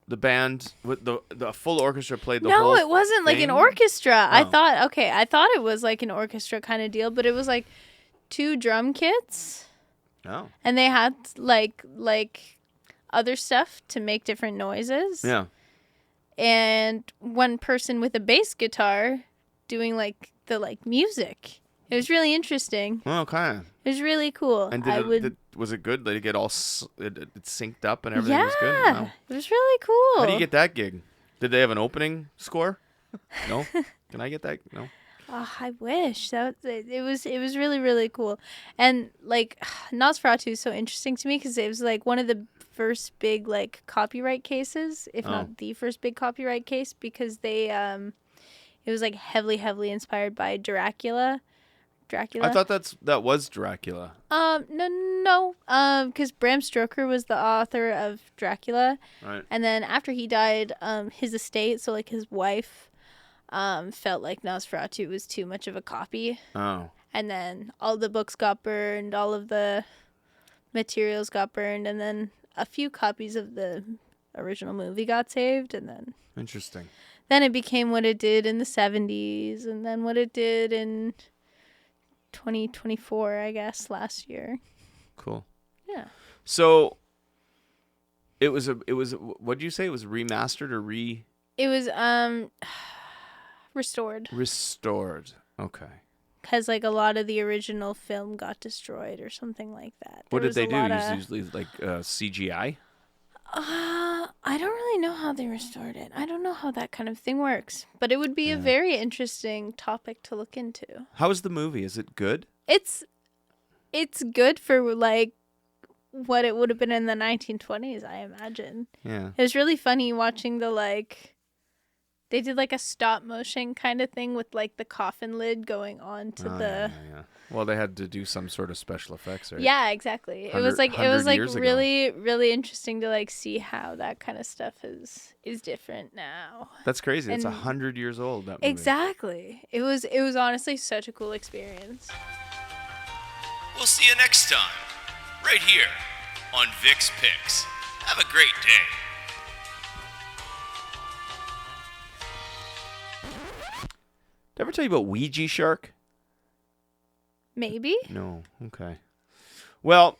S2: the band with the full orchestra played the
S1: No,
S2: whole.
S1: it wasn't like an
S2: thing?
S1: orchestra. I
S2: Oh.
S1: thought it was like an orchestra kind of deal, but it was like 2 drum kits,
S2: Oh.
S1: and they had like other stuff to make different noises.
S2: Yeah.
S1: And one person with a bass guitar doing like the like music. It was really interesting.
S2: Oh, okay.
S1: It was really cool.
S2: And was it good? Did it get all it synced up and everything
S1: yeah,
S2: was good? Wow.
S1: it was really cool.
S2: How do you get that gig? Did they have an opening score? No. Can I get that? No.
S1: Oh, I wish it was really really cool, and like Nosferatu is so interesting to me because it was like one of the first big like copyright cases, if not the first big copyright case, because they it was like heavily inspired by Dracula.
S2: I thought that was Dracula.
S1: No, because Bram Stoker was the author of Dracula,
S2: Right.
S1: and then after he died, his estate, so like his wife, felt like Nosferatu was too much of a copy.
S2: Oh.
S1: And then all the books got burned, all of the materials got burned, and then a few copies of the original movie got saved, and then
S2: Interesting.
S1: it became what it did in the 70s, and then what it did in 2024, I guess, last year.
S2: Cool.
S1: Yeah.
S2: So it was what did you say? It was remastered or
S1: It was restored.
S2: restored. Okay.
S1: Because like a lot of the original film got destroyed or something like that.
S2: What
S1: There
S2: did they
S1: was
S2: do?
S1: a lot
S2: Use
S1: of-
S2: usually like CGI?
S1: I don't really know how they restored it. I don't know how that kind of thing works. But it would be a very interesting topic to look into.
S2: How is the movie? Is it good?
S1: It's good for like what it would have been in the 1920s, I imagine.
S2: Yeah.
S1: It was really funny watching the like they did like a stop motion kind of thing with like the coffin lid going on to the
S2: Yeah. Well, they had to do some sort of special effects, right?
S1: Yeah, exactly. It was
S2: 100
S1: like
S2: years ago.
S1: really interesting to like see how that kind of stuff is different now.
S2: That's crazy. It's
S1: And-
S2: 100 years old, that movie.
S1: Exactly. It was honestly such a cool experience.
S3: We'll see you next time, right here on Vic's Picks. Have a great day.
S2: Did I ever tell you about Ouija Shark?
S1: Maybe.
S2: No. Okay. Well,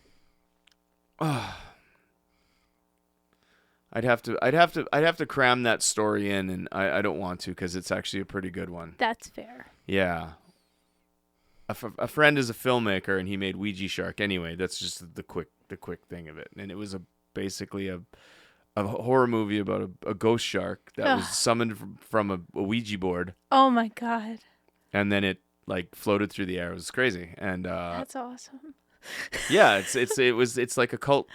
S2: I'd have to cram that story in, and I don't want to because it's actually a pretty good one.
S1: That's fair.
S2: Yeah. A friend is a filmmaker, and he made Ouija Shark. Anyway, that's just the quick thing of it. And it was basically a horror movie about a ghost shark that was summoned from a Ouija board.
S1: Oh my god.
S2: And then it like floated through the air. It was crazy. And
S1: that's awesome.
S2: yeah, it's like a cult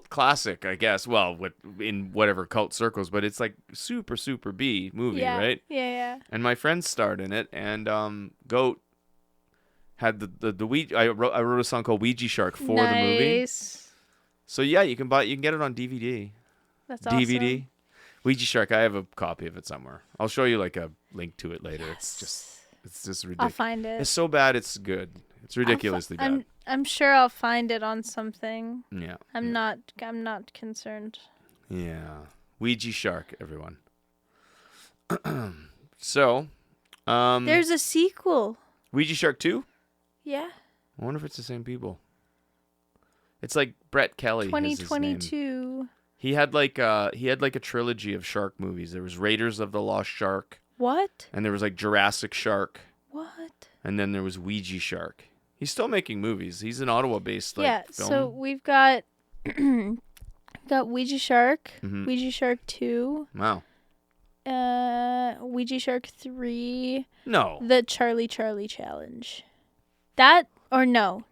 S2: classic, I guess. Well, in whatever cult circles, but it's like super B movie, right?
S1: Yeah.
S2: And my friend starred in it, and Goat had the Ouija. I wrote a song called Ouija Shark for the movie. So yeah, you can get it on DVD.
S1: That's
S2: DVD.
S1: awesome.
S2: Ouija Shark. I have a copy of it somewhere. I'll show you like a link to it later.
S1: Yes.
S2: It's just ridiculous.
S1: I'll find it.
S2: It's so bad, it's good. It's ridiculously bad.
S1: I'm sure I'll find it on something.
S2: Yeah.
S1: I'm not concerned.
S2: Yeah. Ouija Shark, everyone. So,
S1: there's a sequel.
S2: Ouija Shark 2?
S1: Yeah.
S2: I wonder if it's the same people. It's like Brett Kelly.
S1: 2022.
S2: He had like a trilogy of shark movies. There was Raiders of the Lost Shark.
S1: What?
S2: And there was like Jurassic Shark.
S1: What?
S2: And then there was Ouija Shark. He's still making movies. He's an Ottawa-based film.
S1: So we've got Ouija Shark, Ouija Shark 2.
S2: Wow.
S1: Ouija Shark 3.
S2: No.
S1: The Charlie Challenge. That or no,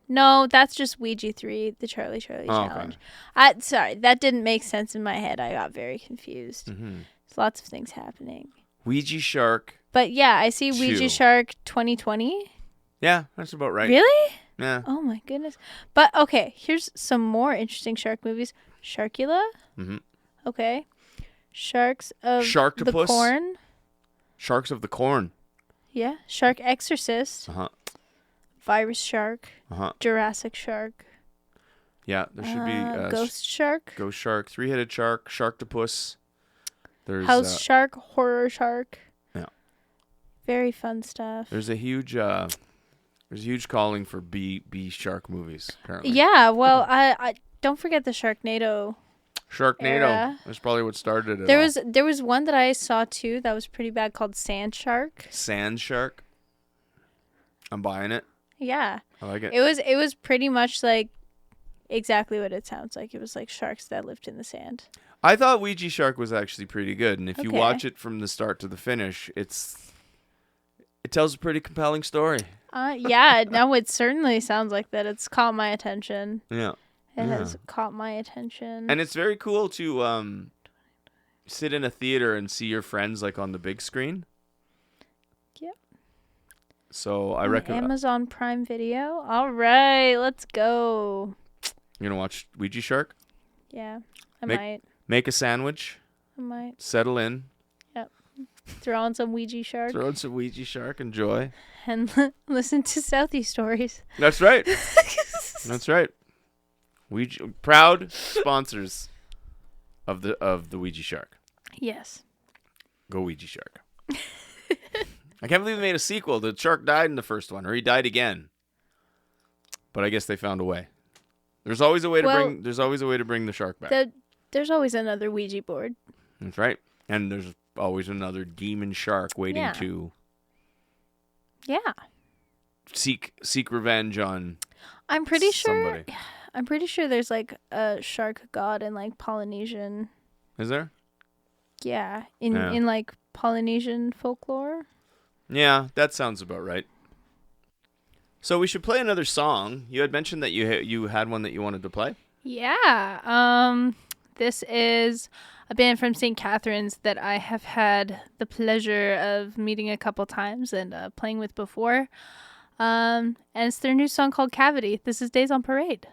S1: that's just Ouija 3. The Charlie Challenge. Okay. Sorry, that didn't make sense in my head. I got very confused. There's lots of things happening.
S2: Ouija Shark.
S1: But yeah, I see Ouija
S2: 2.
S1: Shark 2020.
S2: Yeah, that's about right.
S1: Really?
S2: Yeah.
S1: Oh my goodness. But okay, here's some more interesting shark movies. Sharkula. Okay. Sharks of the Corn.
S2: Sharks of the Corn.
S1: Yeah. Shark Exorcist. Virus Shark. Jurassic Shark.
S2: Yeah, there should be
S1: Ghost Shark.
S2: Ghost Shark, Three-Headed Shark, Sharktopus. There's
S1: House Shark, Horror Shark.
S2: Yeah.
S1: Very fun stuff.
S2: There's a huge calling for B shark movies apparently.
S1: Yeah, well, I don't forget the Sharknado.
S2: Era. That's probably what started it.
S1: There was one that I saw too that was pretty bad called Sand Shark.
S2: Sand Shark. I'm buying it.
S1: Yeah.
S2: I like it.
S1: It was pretty much like exactly what it sounds like. It was like sharks that lived in the sand.
S2: I thought Ouija Shark was actually pretty good, and if you watch it from the start to the finish, it tells a pretty compelling story.
S1: Yeah, no, it certainly sounds like that. It's caught my attention.
S2: Yeah.
S1: It has caught my attention.
S2: And it's very cool to sit in a theater and see your friends like on the big screen.
S1: Yep.
S2: So I recommend
S1: Amazon Prime Video. All right, let's go.
S2: You're gonna watch Ouija Shark?
S1: Yeah, I might.
S2: Make a sandwich.
S1: I might.
S2: Settle in.
S1: Yep. Throw on some Ouija Shark.
S2: Throw on some Ouija Shark. Enjoy.
S1: And listen to Southie Stories.
S2: That's right. That's right. Ouija, proud sponsors of the Ouija Shark.
S1: Yes.
S2: Go Ouija Shark. I can't believe they made a sequel. The shark died in the first one, or he died again. But I guess they found a way. There's always a way to bring. There's always a way to bring the shark back.
S1: There's always another Ouija board.
S2: That's right. And there's always another demon shark waiting to.
S1: Yeah.
S2: Seek revenge on.
S1: I'm pretty
S2: somebody.
S1: sure. I'm pretty sure there's like a shark god in like Polynesian.
S2: Is there?
S1: Yeah, in like Polynesian folklore.
S2: Yeah, that sounds about right. So we should play another song. You had mentioned that you had one that you wanted to play.
S1: Yeah. This is a band from St. Catharines that I have had the pleasure of meeting a couple times and playing with before. And it's their new song called Cavity. This is Days on Parade.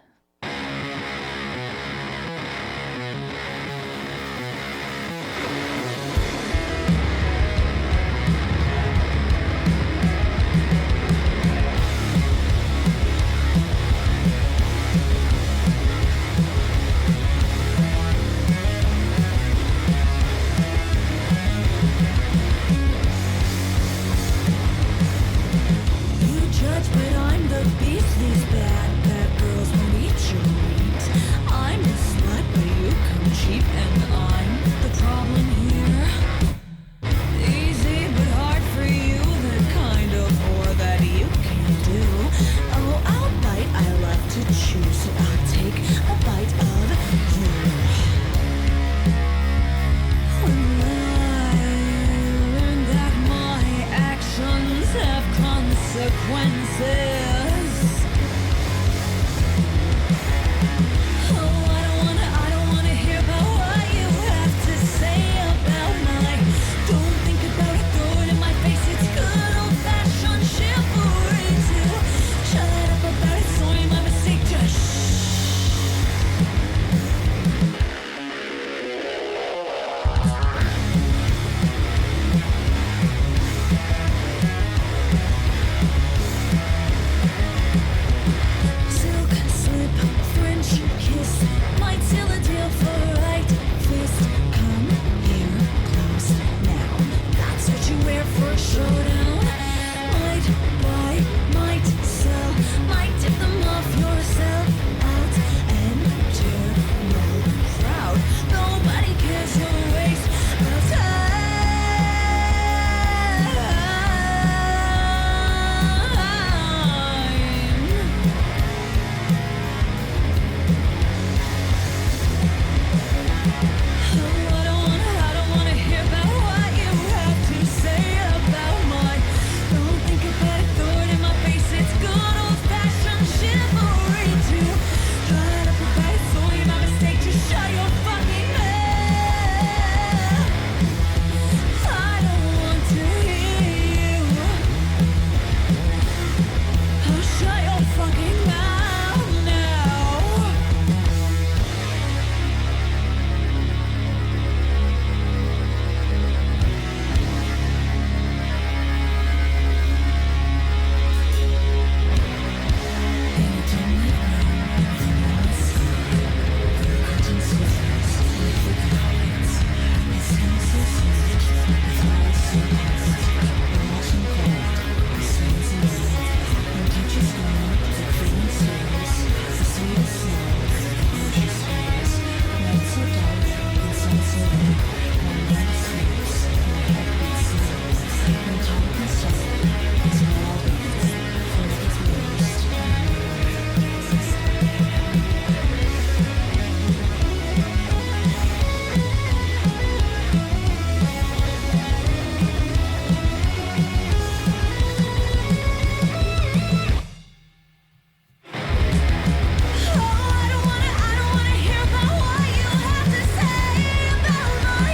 S5: But I'm the beast, these bad girls won't consequences. Oh, I don't wanna hear about what you have to say about my. Don't think about it, throw it in my face. It's good old-fashioned chivalry to shut up about it. Sorry, my mistake. Just shh. Silk slip, French kiss, might seal a deal for right fist. Come here, close now. That's what you wear for a showdown. Might buy, might sell, might tip them off yourself out. Enter no crowd. Nobody cares your waste of time. I don't wanna hear about what you have to say about my. Don't think about it, throw it in my face. It's good old-fashioned chivalry to shut up about it. Sorry, my mistake. Just shut your fucking mouth. I don't want to hear you. Oh, shut your fucking mouth now. I don't wanna hear about what you have to say about my.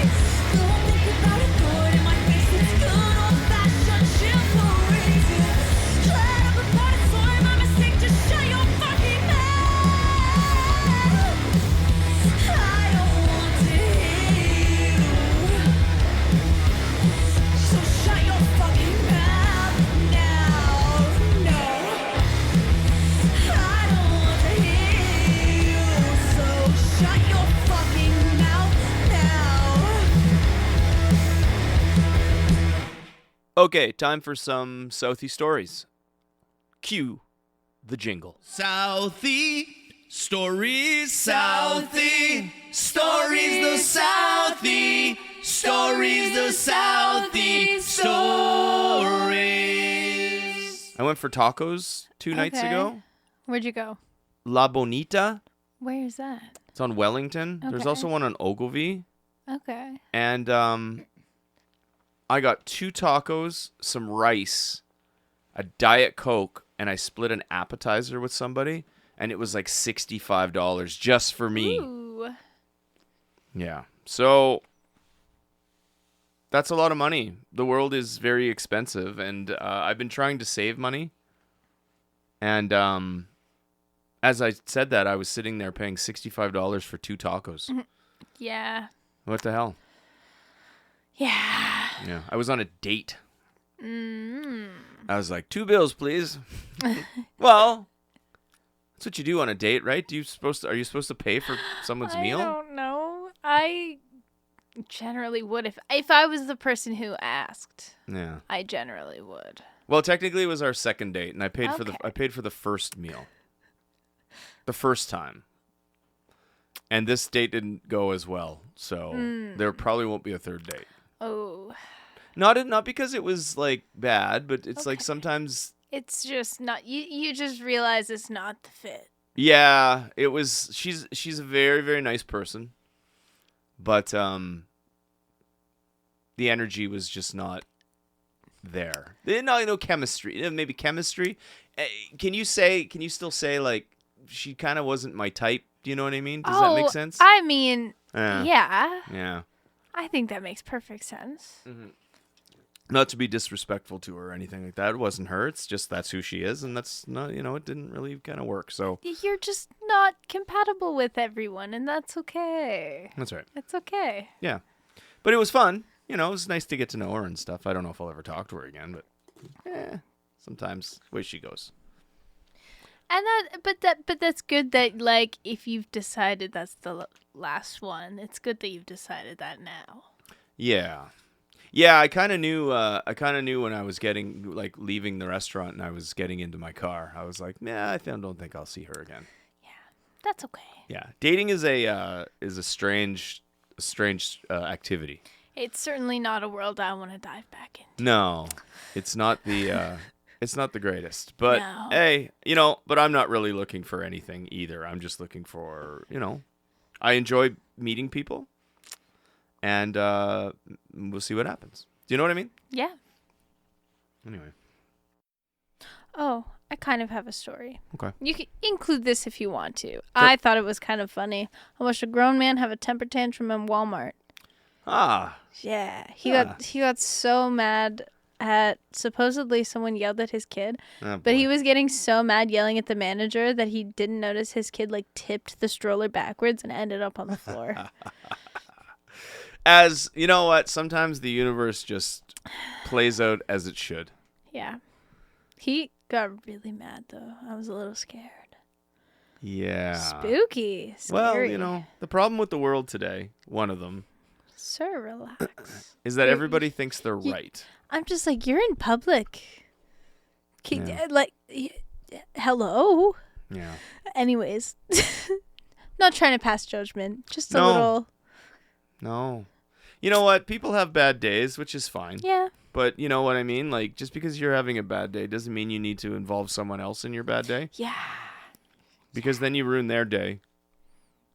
S5: Don't think about it, throw it in my face. It's good old-fashioned chivalry to shut up about it. Sorry, my mistake. Just shut your fucking mouth. I don't want to hear you. So shut your fucking mouth now. No. I don't want to hear you, so shut your fucking mouth now.
S2: Okay, time for some Southie Stories. Cue the jingle.
S3: Southie Stories, Southie Stories, the Southie Stories, the Southie Stories.
S2: I went for tacos 2 nights
S1: Okay.
S2: ago.
S1: Where'd you go?
S2: La Bonita.
S1: Where's that?
S2: It's on Wellington. There's
S1: Okay.
S2: also one on Ogilvy.
S1: Okay.
S2: And I got 2 tacos, some rice, a Diet Coke, and I split an appetizer with somebody, and it was like $65 just for me.
S1: Ooh.
S2: Yeah. So that's a lot of money. The world is very expensive, and I've been trying to save money. And as I said that, I was sitting there paying $65 for 2 tacos.
S1: Yeah.
S2: What the hell?
S1: Yeah.
S2: Yeah. I was on a date.
S1: Mm.
S2: I was like, 2 bills, please. Well, that's what you do on a date, right? Are you supposed to pay for someone's meal?
S1: I don't know. I generally would if I was the person who asked.
S2: Yeah.
S1: I generally would.
S2: Well, technically it was our second date, and I paid
S1: Okay.
S2: I paid for the first meal. The first time. And this date didn't go as well, so there probably won't be a third date.
S1: Oh.
S2: Not because it was like bad, but it's like
S1: Okay.
S2: sometimes
S1: It's just not you just realize it's not the fit.
S2: yeah, it was she's a very, very nice person. But the energy was just not there. No chemistry. Maybe chemistry. Can you still say like she kind of wasn't my type? Do you know what I mean? Does that make sense?
S1: I mean,
S2: Yeah.
S1: yeah. I think that makes perfect sense.
S2: Mm-hmm. Not to be disrespectful to her or anything like that. It wasn't her. It's just that's who she is, and that's not. It didn't really kind of work. So
S1: You're just not compatible with everyone, and that's okay.
S2: that's right.
S1: It's okay.
S2: Yeah, but it was fun. It was nice to get to know her and stuff. I don't know if I'll ever talk to her again, but sometimes the way she goes.
S1: And but that's good that like if you've decided that's the last one, it's good that you've decided that now.
S2: Yeah. Yeah, I kind of knew when I was leaving the restaurant and I was getting into my car. I was like, I don't think I'll see her again.
S1: Yeah. That's okay.
S2: Yeah. Dating is a strange activity.
S1: It's certainly not a world I want to dive back into.
S2: No. It's not the it's not the greatest. But
S1: No.
S2: hey, but I'm not really looking for anything either. I'm just looking for, I enjoy meeting people. And we'll see what happens. Do you know what I mean?
S1: Yeah.
S2: Anyway.
S1: Oh, I kind of have a story.
S2: Okay.
S1: You can include this if you want to. Sure. I thought it was kind of funny. I watched a grown man have a temper tantrum in Walmart.
S2: Ah.
S1: Yeah. He got so mad at supposedly someone yelled at his kid.
S2: Oh,
S1: but he was getting so mad yelling at the manager that he didn't notice his kid like tipped the stroller backwards and ended up on the floor.
S2: As you know what, sometimes the universe just plays out as it should.
S1: Yeah. He got really mad though. I was a little scared.
S2: Yeah.
S1: Spooky. Scary.
S2: Well, the problem with the world today, one of them,
S1: Sir, relax.
S2: is that everybody thinks they're right.
S1: I'm just like, you're in public. Hello?
S2: Yeah.
S1: Anyways. Not trying to pass judgment. Just a little.
S2: No. You know what? People have bad days, which is fine.
S1: Yeah.
S2: But you know what I mean? Like, just because you're having a bad day doesn't mean you need to involve someone else in your bad day.
S1: Yeah.
S2: Because then you ruin their day.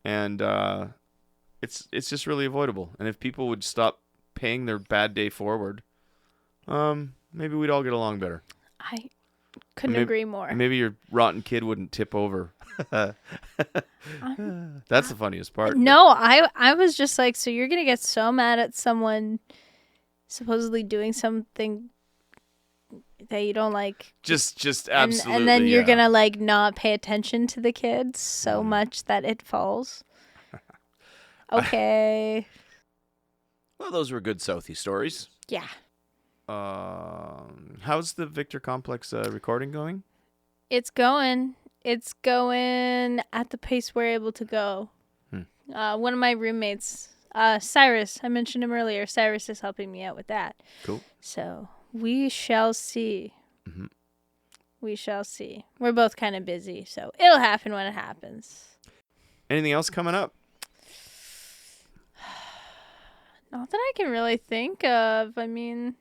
S2: And it's just really avoidable. And if people would stop paying their bad day forward, maybe we'd all get along better.
S1: I couldn't agree more.
S2: Maybe your rotten kid wouldn't tip over. That's the funniest part.
S1: No, I was just like, so you're going to get so mad at someone supposedly doing something that you don't like.
S2: Just absolutely.
S1: And then you're going to like not pay attention to the kids so much that it falls. Okay.
S2: Well, those were good Southie stories.
S1: Yeah.
S2: How's the Victor Complex recording going?
S1: It's going at the pace we're able to go. One of my roommates, Cyrus, I mentioned him earlier. Cyrus is helping me out with that.
S2: Cool.
S1: So we shall see.
S2: Mm-hmm.
S1: We shall see. We're both kind of busy, so it'll happen when it happens.
S2: Anything else coming up?
S1: Not that I can really think of. I mean,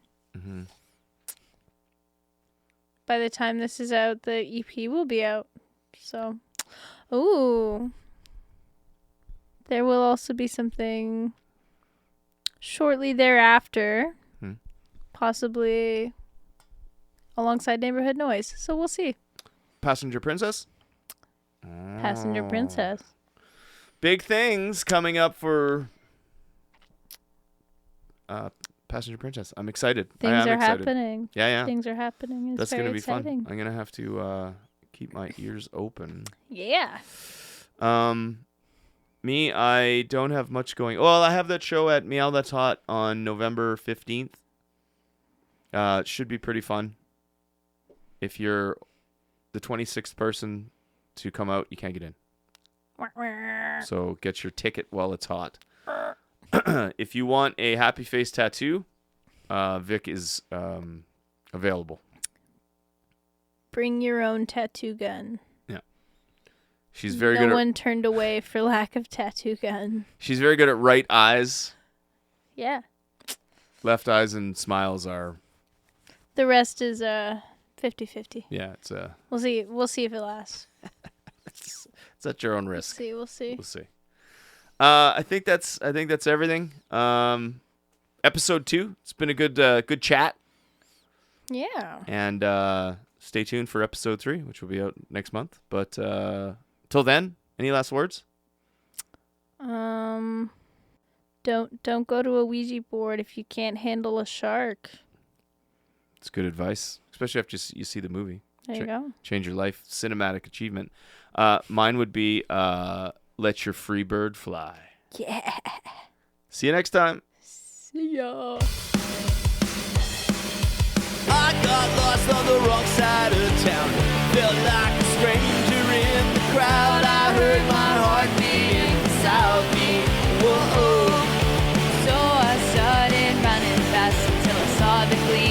S1: by the time this is out, the EP will be out. So, there will also be something shortly thereafter, possibly alongside Neighborhood Noise. So we'll see.
S2: Passenger Princess?
S1: Passenger Princess.
S2: Big things coming up for Passenger Princess. I'm excited.
S1: Things are
S2: excited.
S1: happening.
S2: Yeah.
S1: Things are happening. It's
S2: That's
S1: very
S2: gonna be
S1: exciting.
S2: fun. I'm gonna have to keep my ears open.
S1: Yeah.
S2: Me, I don't have much going. Well, I have that show at Meow That's Hot on November 15th. It should be pretty fun. If you're the 26th person to come out, you can't get in. So get your ticket while it's hot. If you want a happy face tattoo, Vic is available.
S1: Bring your own tattoo gun.
S2: Yeah. She's very good at...
S1: No one turned away for lack of tattoo gun.
S2: She's very good at right eyes.
S1: Yeah.
S2: Left eyes and smiles are...
S1: The rest is 50-50.
S2: Yeah, it's
S1: We'll see if it lasts.
S2: it's at your own risk.
S1: We'll see.
S2: We'll see. I think that's everything. Episode 2. It's been a good chat.
S1: Yeah.
S2: And stay tuned for episode 3, which will be out next month. But till then, any last words?
S1: Don't go to a Ouija board if you can't handle a shark.
S2: It's good advice, especially after you see the movie.
S1: There you go.
S2: Change your life. Cinematic achievement. Mine would be let your free bird fly.
S1: Yeah.
S2: See you next time.
S1: See ya.
S3: I got lost on the wrong side of town. Felt like a stranger in the crowd. I heard my heart beating Southie. Whoa.
S4: So I started running fast until I saw the gleam